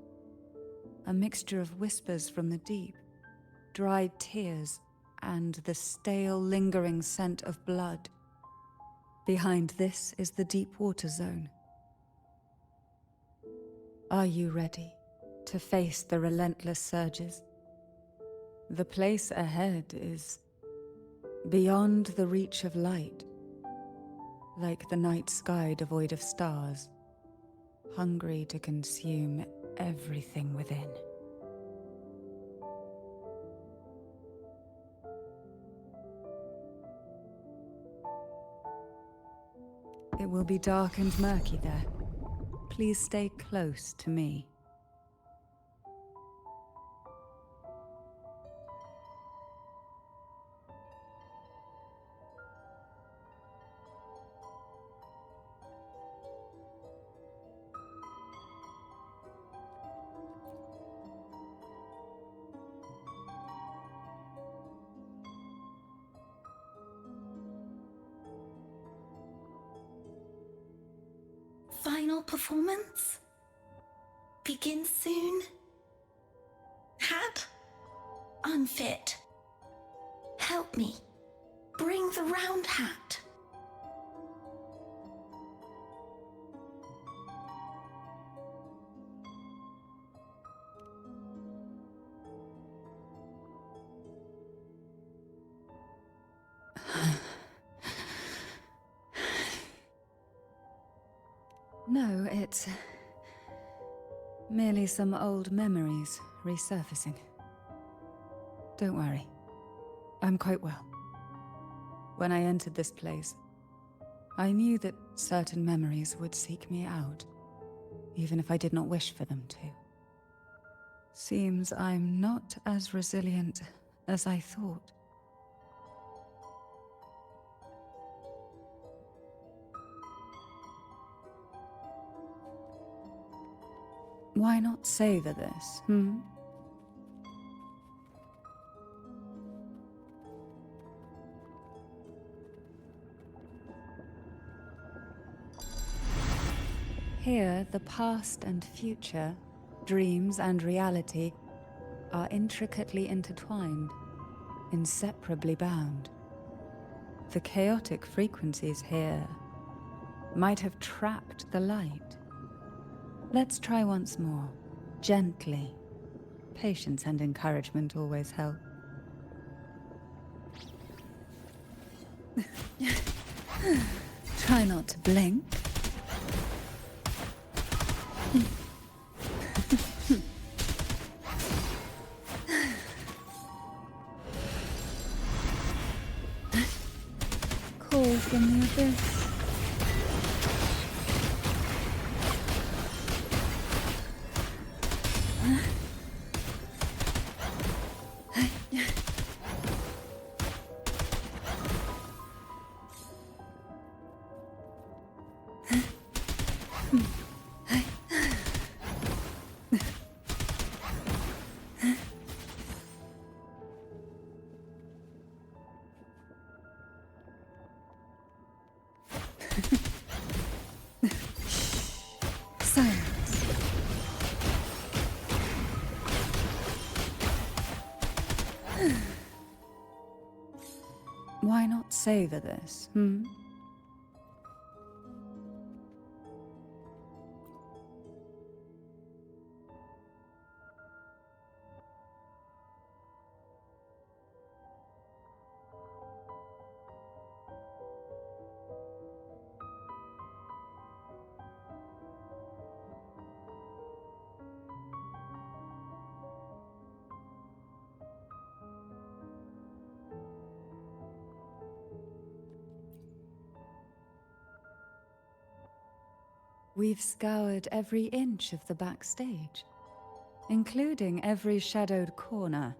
a mixture of whispers from the deep, dried tears, and the stale, lingering scent of blood. Behind this is the deep water zone. Are you ready to face the relentless surges? The place ahead is beyond the reach of light, like the night sky devoid of stars, hungry to consume everything within. It will be dark and murky there. Please stay close to me. Final performance? Begin soon? Hat? Unfit. Help me. Bring the round hat. No, it's merely some old memories resurfacing. Don't worry. I'm quite well. When I entered this place, I knew that certain memories would seek me out, even if I did not wish for them to. Seems I'm not as resilient as I thought. Why not savor this, Here, the past and future, dreams and reality, are intricately intertwined, inseparably bound. The chaotic frequencies here might have trapped the light. Let's try once more, gently. Patience and encouragement always help. Try not to blink. Call from the abyss. Silence. Why not savor this, We've scoured every inch of the backstage, including every shadowed corner.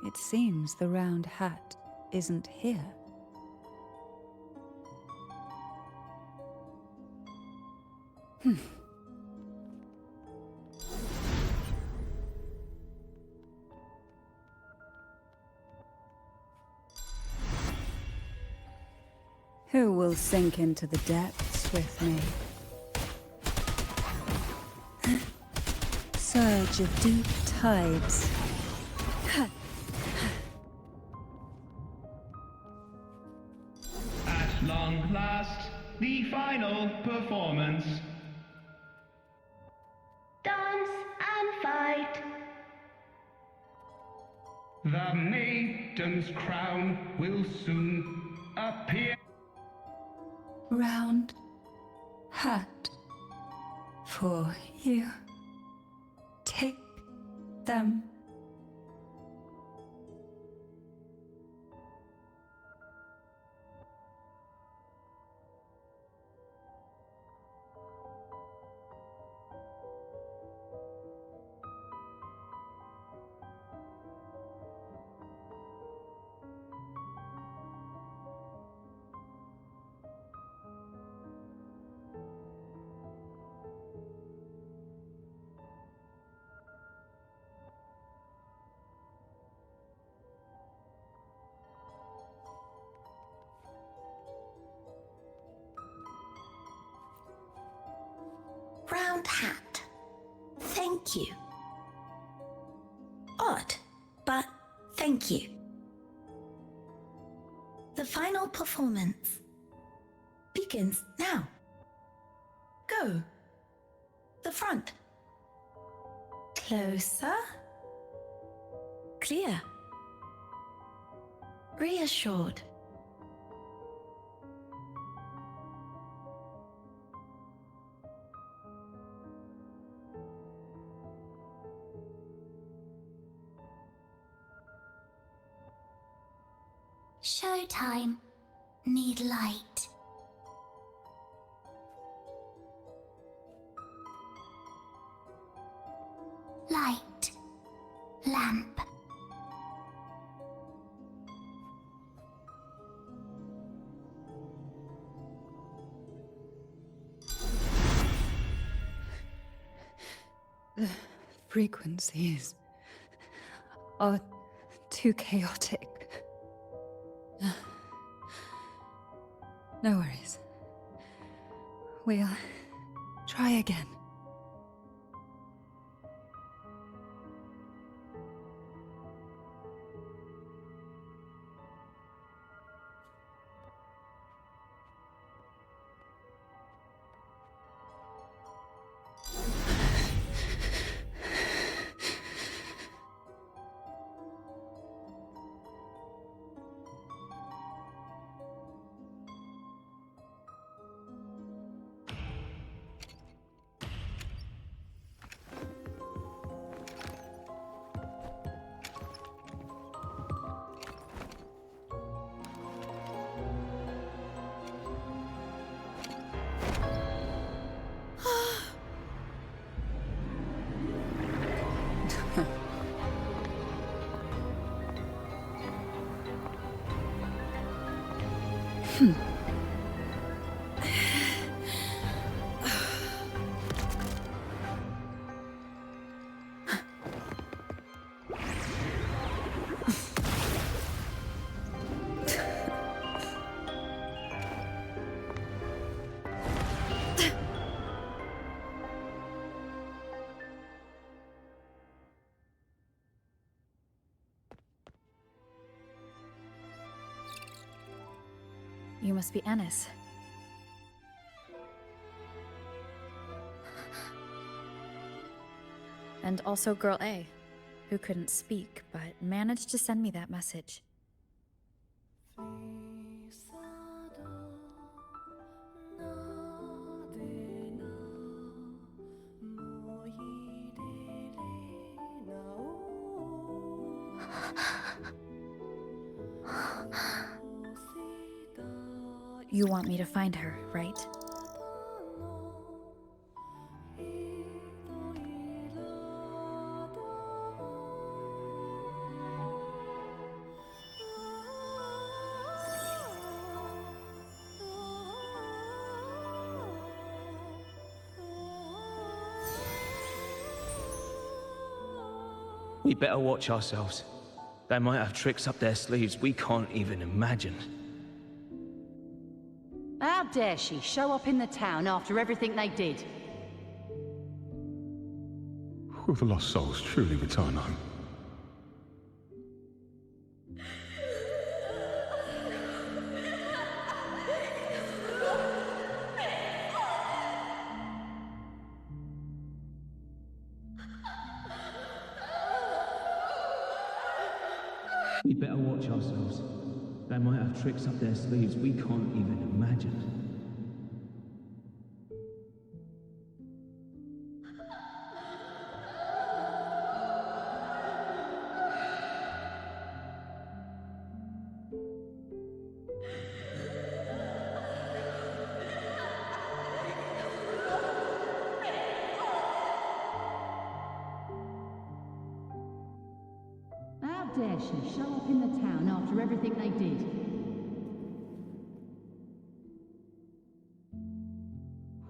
It seems the round hat isn't here. Who will sink into the depths with me? Surge of deep tides. At long last, the final performance. Dance and fight. The maiden's crown will soon appear. Round hat for you. Take them. Round hat. Thank you. Odd, but thank you. The final performance begins now. Go. The front. Closer. Clear. Reassured. Showtime. Need light. Light. Lamp. The frequencies are too chaotic. No worries. We'll try again. You must be Ennis. And also Girl A, who couldn't speak, but managed to send me that message. You want me to find her, right? We better watch ourselves. They might have tricks up their sleeves we can't even imagine. How dare she show up in the town after everything they did? Will the lost souls truly return home? We better watch ourselves. They might have tricks up their sleeves we can't even imagine. How dare she show up in the town after everything they did?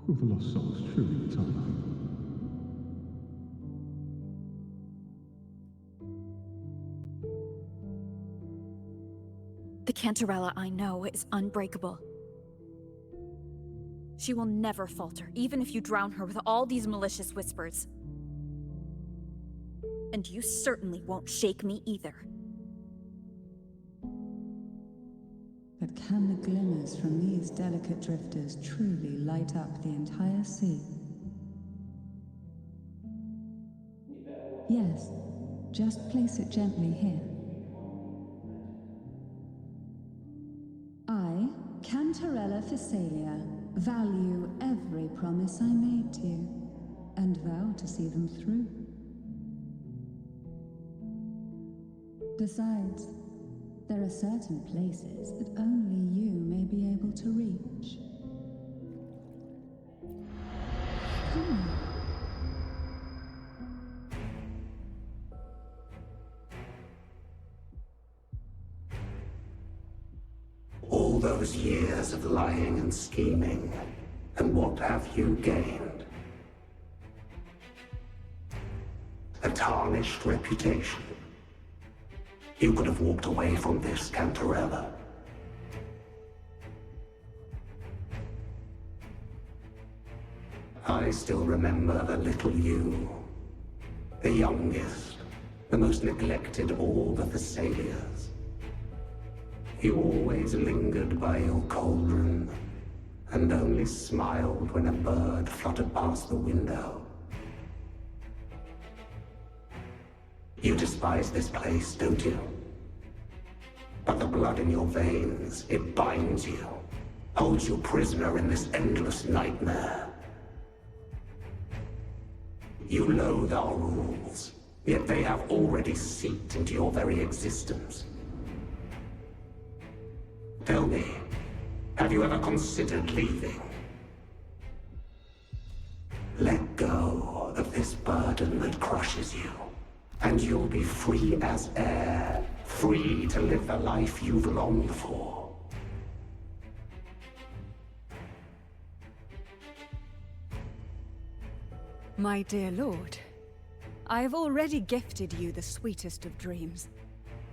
Will the lost souls truly return home? The Cantarella I know is unbreakable. She will never falter, even if you drown her with all these malicious whispers. And you certainly won't shake me either. But can the glimmers from these delicate drifters truly light up the entire sea? Yes, just place it gently here. I, Cantarella Physalia, value every promise I made to you, and vow to see them through. Besides, There are certain places that only you may be able to reach. All those years of lying and scheming, and what have you gained? A tarnished reputation. You could have walked away from this, Cantarella. I still remember the little you. The youngest, the most neglected of all the Thessalias. You always lingered by your cauldron, and only smiled when a bird fluttered past the window. You despise this place, don't you? But the blood in your veins, it binds you, holds you prisoner in this endless nightmare. You loathe our rules, yet they have already seeped into your very existence. Tell me, have you ever considered leaving? Let go of this burden that crushes you, and you'll be free as air, free to live the life you've longed for. My dear lord, I have already gifted you the sweetest of dreams.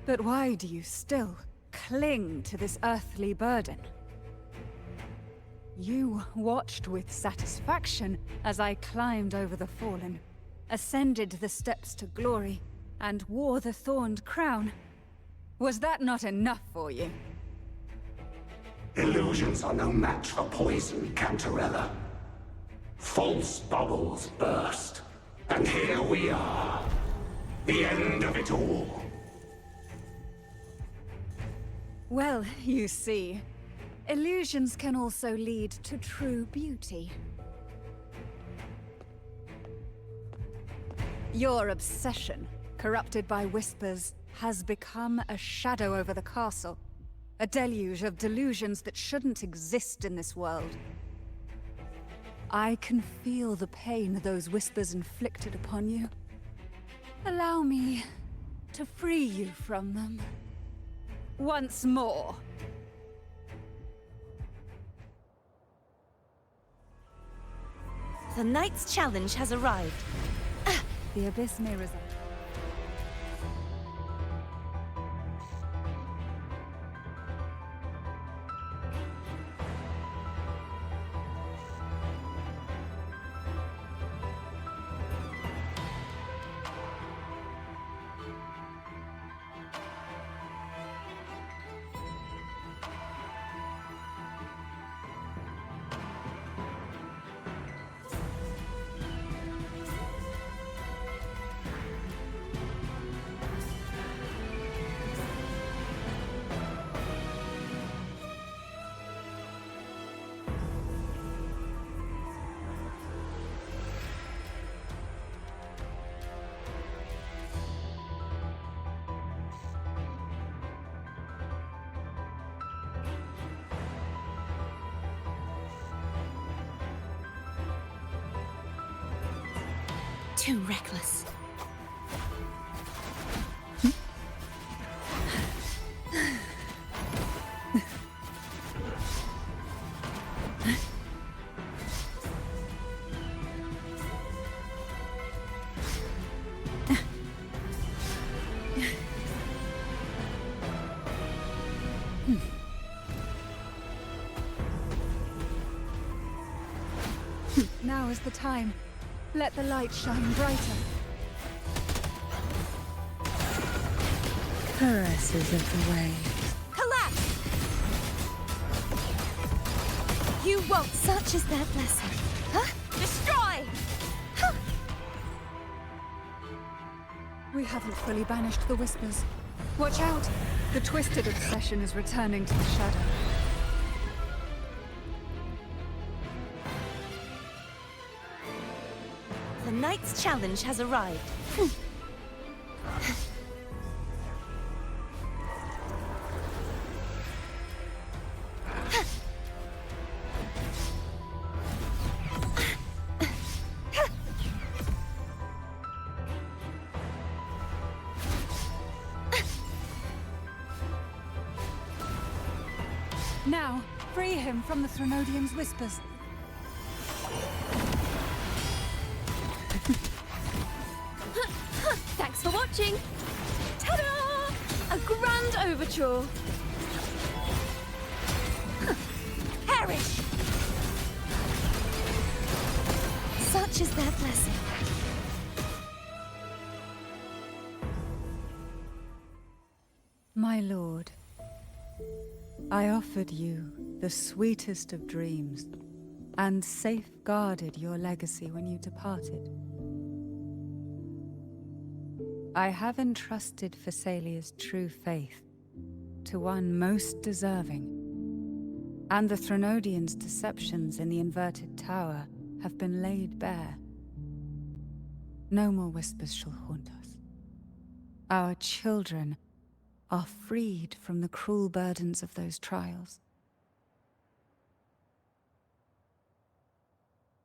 But why do you still cling to this earthly burden? You watched with satisfaction as I climbed over the fallen, ascended the steps to glory, and wore the thorned crown. Was that not enough for you? Illusions are no match for poison, Cantarella. False bubbles burst, and here we are. The end of it all. Well, you see, illusions can also lead to true beauty. Your obsession, corrupted by whispers, has become a shadow over the castle. A deluge of delusions that shouldn't exist in this world. I can feel the pain those whispers inflicted upon you. Allow me to free you from them. Once more. The Knight's challenge has arrived. The abyss may result. Too reckless. Now is the time. Let the light shine brighter. Caresses of the waves. Collapse! You won't. Such is their blessing. Huh? Destroy! Huh. We haven't fully banished the whispers. Watch out! The twisted obsession is returning to the shadow. The Knight's challenge has arrived. Now, free him from the Threnodian's whispers. Thanks for watching! Ta-da! A grand overture! Perish! Such is their blessing. My lord, I offered you the sweetest of dreams, and safeguarded your legacy when you departed. I have entrusted Phassalia's true faith to one most deserving, and the Threnodians' deceptions in the inverted tower have been laid bare. No more whispers shall haunt us. Our children are freed from the cruel burdens of those trials.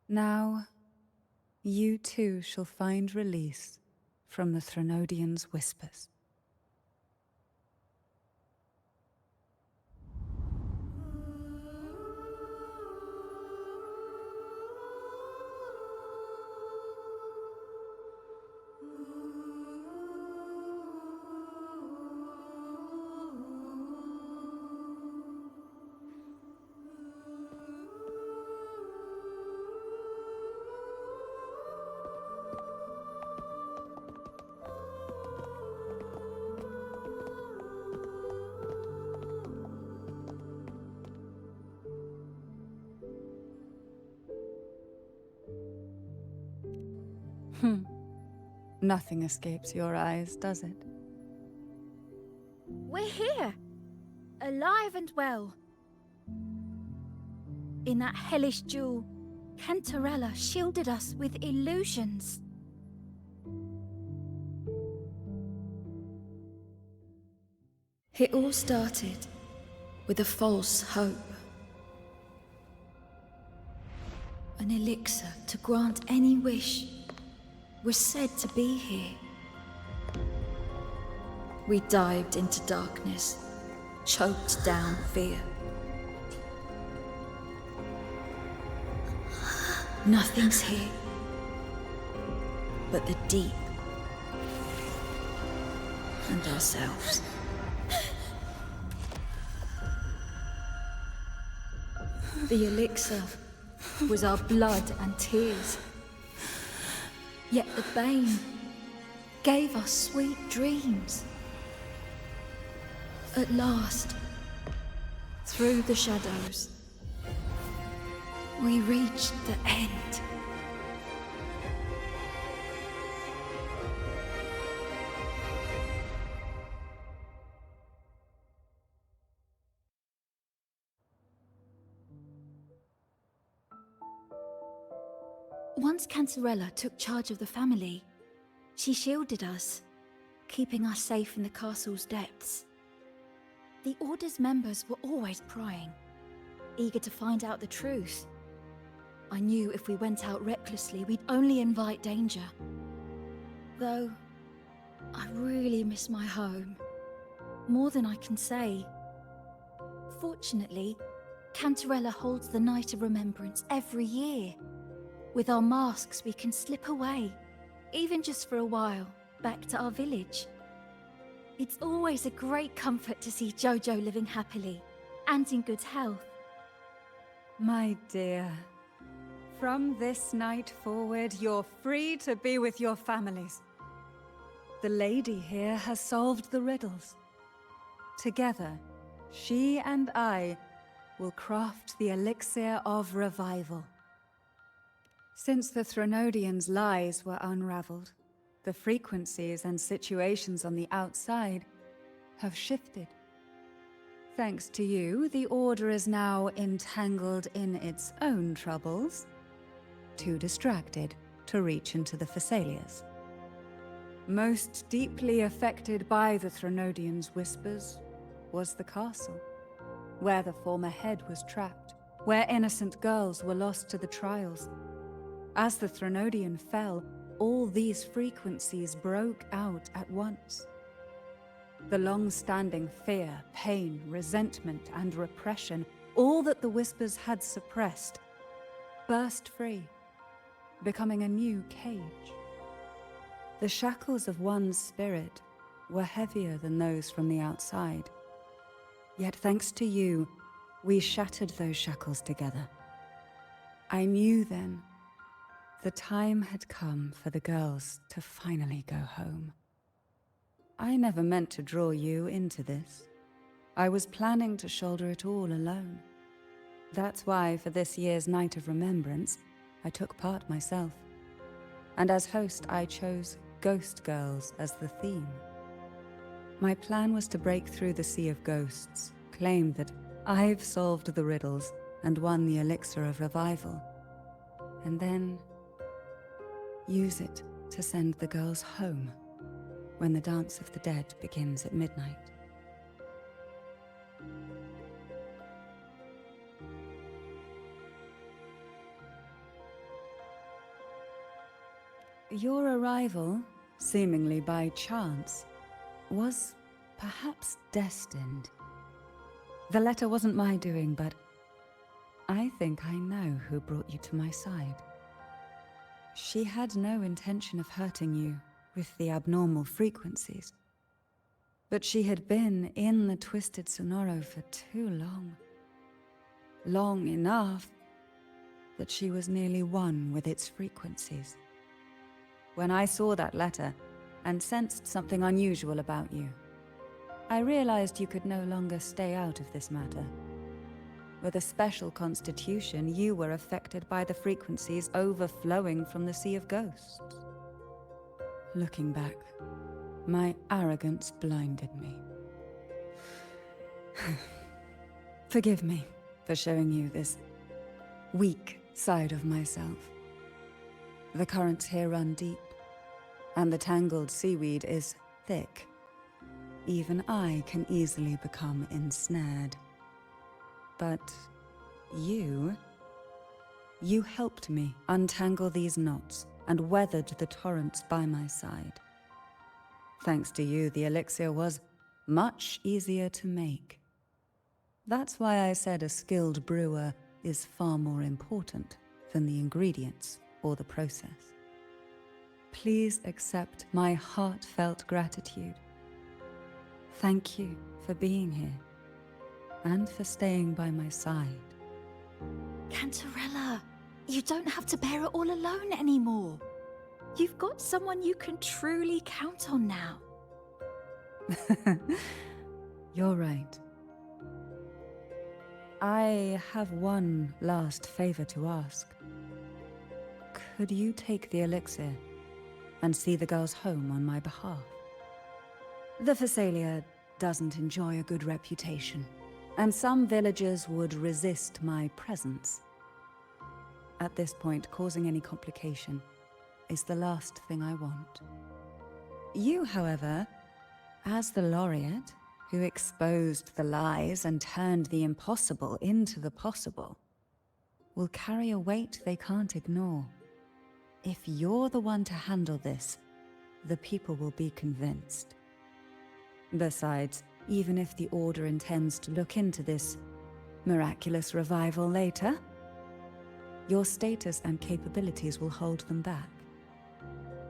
Now, you too shall find release from the Threnodians' whispers. Nothing escapes your eyes, does it? We're here, alive and well. In that hellish duel, Cantarella shielded us with illusions. It all started with a false hope. An elixir to grant any wish was said to be here. We dived into darkness, choked down fear. Nothing's here but the deep and ourselves. The elixir was our blood and tears. Yet the bane gave us sweet dreams. At last, through the shadows, we reached the end. Once Cantarella took charge of the family, she shielded us, keeping us safe in the castle's depths. The Order's members were always prying, eager to find out the truth. I knew if we went out recklessly, we'd only invite danger. Though, I really miss my home, more than I can say. Fortunately, Cantarella holds the Night of Remembrance every year. With our masks, we can slip away, even just for a while, back to our village. It's always a great comfort to see Jojo living happily and in good health. My dear, from this night forward, you're free to be with your families. The lady here has solved the riddles. Together, she and I will craft the elixir of revival. Since the Threnodians' lies were unraveled, the frequencies and situations on the outside have shifted. Thanks to you, the Order is now entangled in its own troubles, too distracted to reach into the Phassalias. Most deeply affected by the Threnodians' whispers was the castle, where the former head was trapped, where innocent girls were lost to the trials. As the Threnodian fell, all these frequencies broke out at once. The long-standing fear, pain, resentment, and repression all that the whispers had suppressed, burst free, becoming a new cage. The shackles of one's spirit were heavier than those from the outside. Yet thanks to you, we shattered those shackles together. I knew then the time had come for the girls to finally go home. I never meant to draw you into this. I was planning to shoulder it all alone. That's why for this year's Night of Remembrance, I took part myself. And as host, I chose Ghost Girls as the theme. My plan was to break through the sea of ghosts, claim that I've solved the riddles and won the elixir of revival, and then use it to send the girls home when the Dance of the Dead begins at midnight. Your arrival, seemingly by chance, was perhaps destined. The letter wasn't my doing, but I think I know who brought you to my side. She had no intention of hurting you with the abnormal frequencies, but she had been in the Twisted Sonoro for too long. Long enough that she was nearly one with its frequencies. When I saw that letter and sensed something unusual about you, I realized you could no longer stay out of this matter. With a special constitution, you were affected by the frequencies overflowing from the Sea of Ghosts. Looking back, my arrogance blinded me. Forgive me for showing you this weak side of myself. The currents here run deep, and the tangled seaweed is thick. Even I can easily become ensnared. But you helped me untangle these knots and weathered the torrents by my side. Thanks to you, the elixir was much easier to make. That's why I said a skilled brewer is far more important than the ingredients or the process. Please accept my heartfelt gratitude. Thank you for being here, and for staying by my side. Cantarella, you don't have to bear it all alone anymore. You've got someone you can truly count on now. You're right. I have one last favor to ask. Could you take the elixir and see the girls home on my behalf? The Phasalia doesn't enjoy a good reputation, and some villagers would resist my presence. At this point, causing any complication is the last thing I want. You, however, as the laureate who exposed the lies and turned the impossible into the possible, will carry a weight they can't ignore. If you're the one to handle this, the people will be convinced. Besides, even if the Order intends to look into this miraculous revival later, your status and capabilities will hold them back.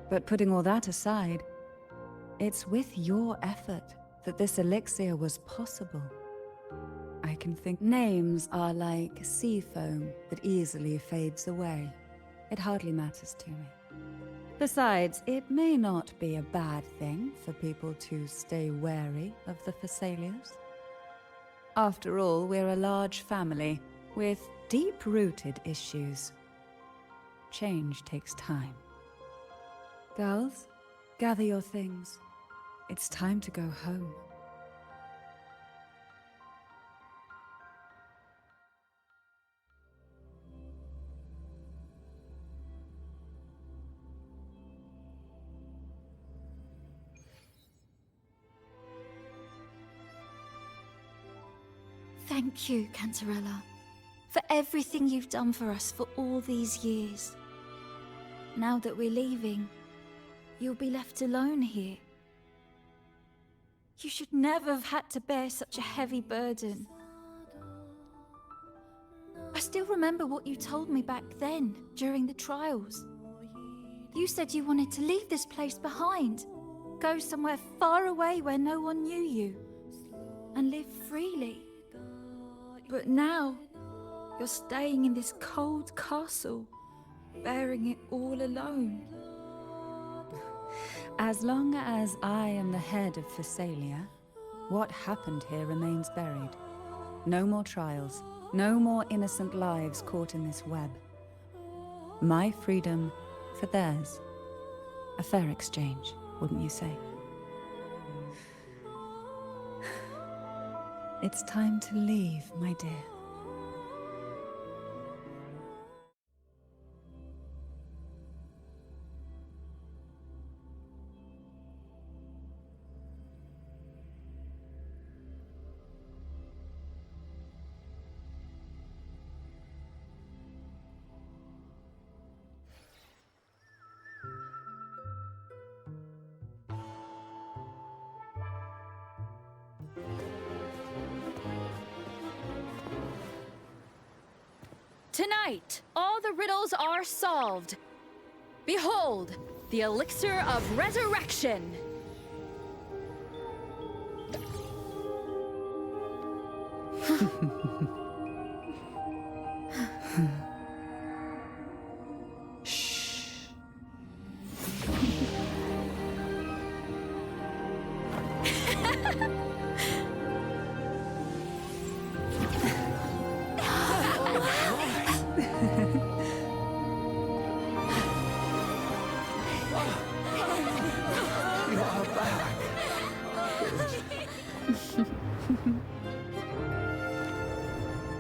But putting all that aside, it's with your effort that this elixir was possible. I can think names are like sea foam that easily fades away. It hardly matters to me. Besides, it may not be a bad thing for people to stay wary of the Phasalias. After all, we're a large family with deep-rooted issues. Change takes time. Girls, gather your things. It's time to go home. Thank you, Cantarella, for everything you've done for us for all these years. Now that we're leaving, you'll be left alone here. You should never have had to bear such a heavy burden. still remember what you told me back then, during the trials. You said you wanted to leave this place behind, go somewhere far away where no one knew you, and live freely. But now, you're staying in this cold castle, bearing it all alone. As long as I am the head of Phasalia, what happened here remains buried. No more trials, no more innocent lives caught in this web. My freedom for theirs. A fair exchange, wouldn't you say? It's time to leave, my dear. Tonight, all the riddles are solved. Behold, the elixir of resurrection.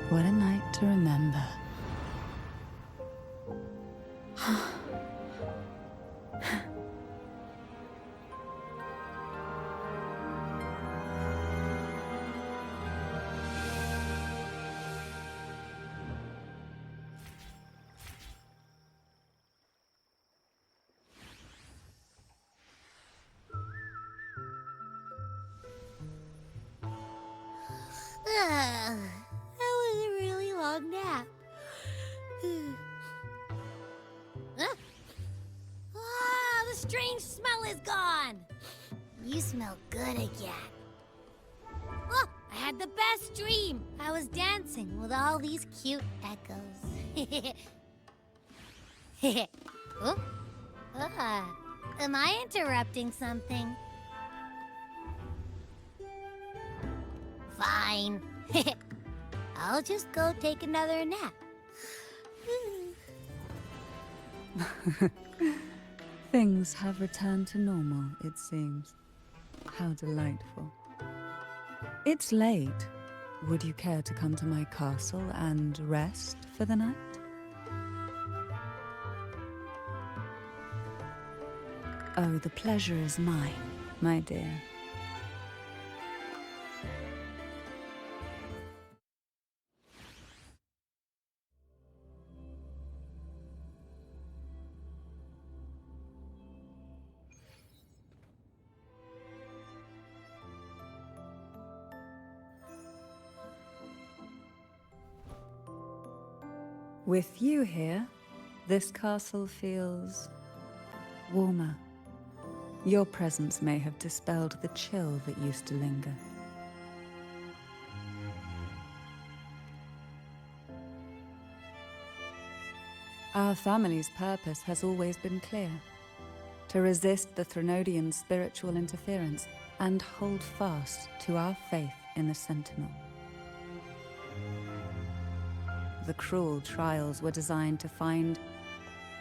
What a night to remember. That was a really long nap. Huh? Ah, the strange smell is gone. You smell good again. Oh, I had the best dream. I was dancing with all these cute echoes. Oh? Am I interrupting something? Fine. I'll just go take another nap. Things have returned to normal, it seems. How delightful. It's late. Would you care to come to my castle and rest for the night? Oh, the pleasure is mine, my dear. With you here, this castle feels warmer. Your presence may have dispelled the chill that used to linger. Our family's purpose has always been clear: to resist the Threnodians' spiritual interference and hold fast to our faith in the Sentinel. The cruel trials were designed to find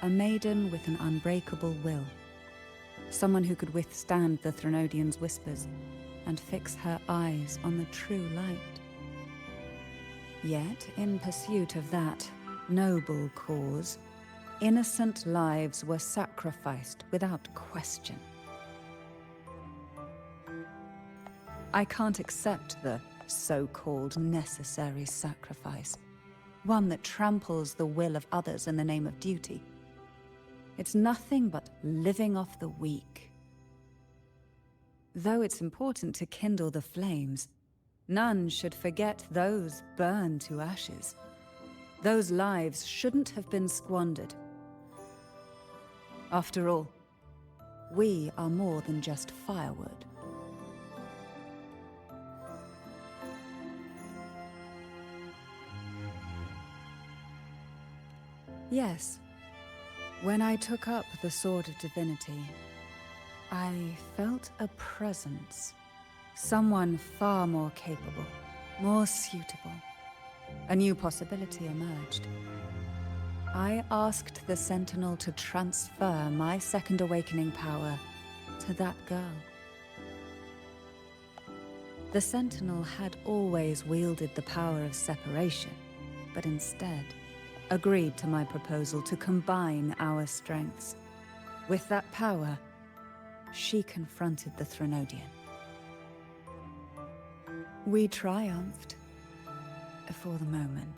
a maiden with an unbreakable will, someone who could withstand the Threnodians' whispers and fix her eyes on the true light. Yet, in pursuit of that noble cause, innocent lives were sacrificed without question. I can't accept the so-called necessary sacrifice, one that tramples the will of others in the name of duty. It's nothing but living off the weak. Though it's important to kindle the flames, none should forget those burned to ashes. Those lives shouldn't have been squandered. After all, we are more than just firewood. Yes, when I took up the Sword of Divinity, I felt a presence. Someone far more capable, more suitable. A new possibility emerged. I asked the Sentinel to transfer my second awakening power to that girl. The Sentinel had always wielded the power of separation, but instead agreed to my proposal to combine our strengths. With that power, she confronted the Threnodian. We triumphed, for the moment.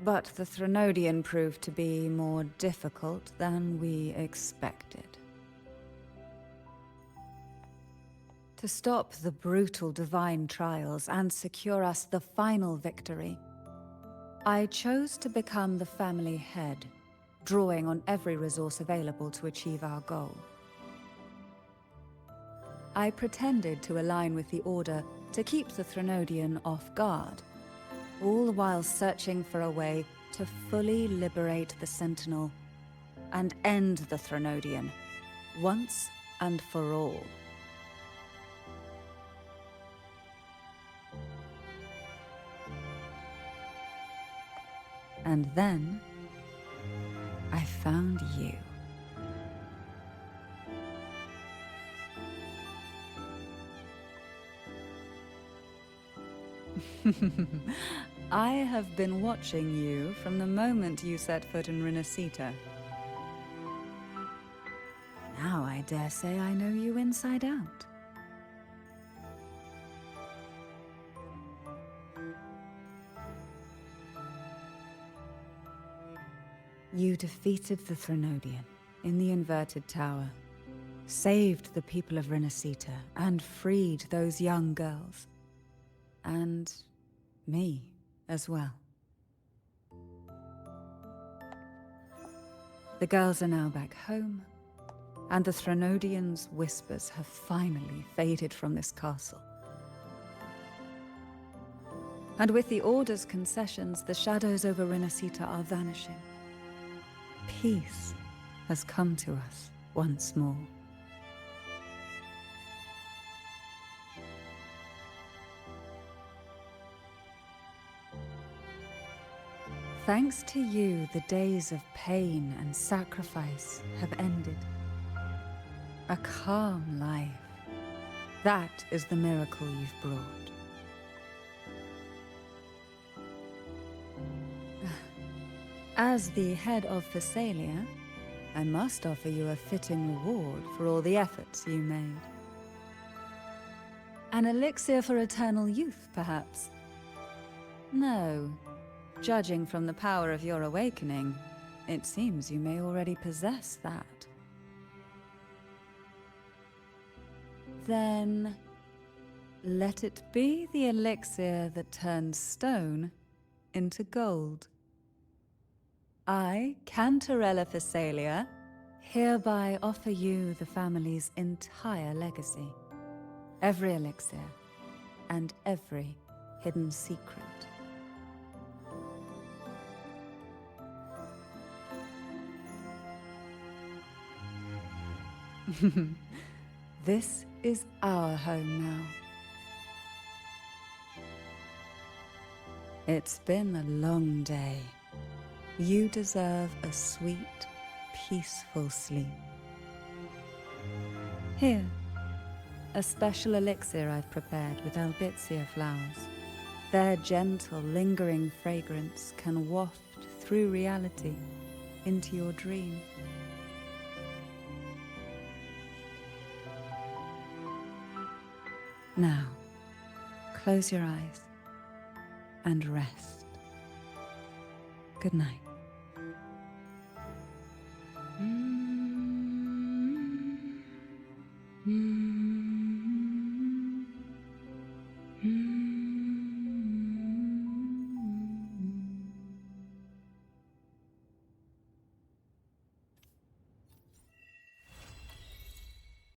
But the Threnodian proved to be more difficult than we expected. To stop the brutal divine trials and secure us the final victory, I chose to become the family head, drawing on every resource available to achieve our goal. I pretended to align with the Order to keep the Threnodian off guard, all while searching for a way to fully liberate the Sentinel and end the Threnodian, once and for all. And then, I found you. I have been watching you from the moment you set foot in Renacita. Now I dare say I know you inside out. You defeated the Threnodian in the Inverted Tower, saved the people of Renacita, and freed those young girls. And me as well. The girls are now back home, and the Threnodian's whispers have finally faded from this castle. And with the Order's concessions, the shadows over Renacita are vanishing. Peace has come to us once more. Thanks to you, the days of pain and sacrifice have ended. A calm life. That is the miracle you've brought. As the head of Phasalia, I must offer you a fitting reward for all the efforts you made. An elixir for eternal youth, perhaps? No. Judging from the power of your awakening, it seems you may already possess that. Then, let it be the elixir that turns stone into gold. I, Cantarella Phasalia, hereby offer you the family's entire legacy. Every elixir and every hidden secret. This is our home now. It's been a long day. You deserve a sweet, peaceful sleep. Here, a special elixir I've prepared with albizia flowers. Their gentle, lingering fragrance can waft through reality into your dream. Now, close your eyes and rest. Good night.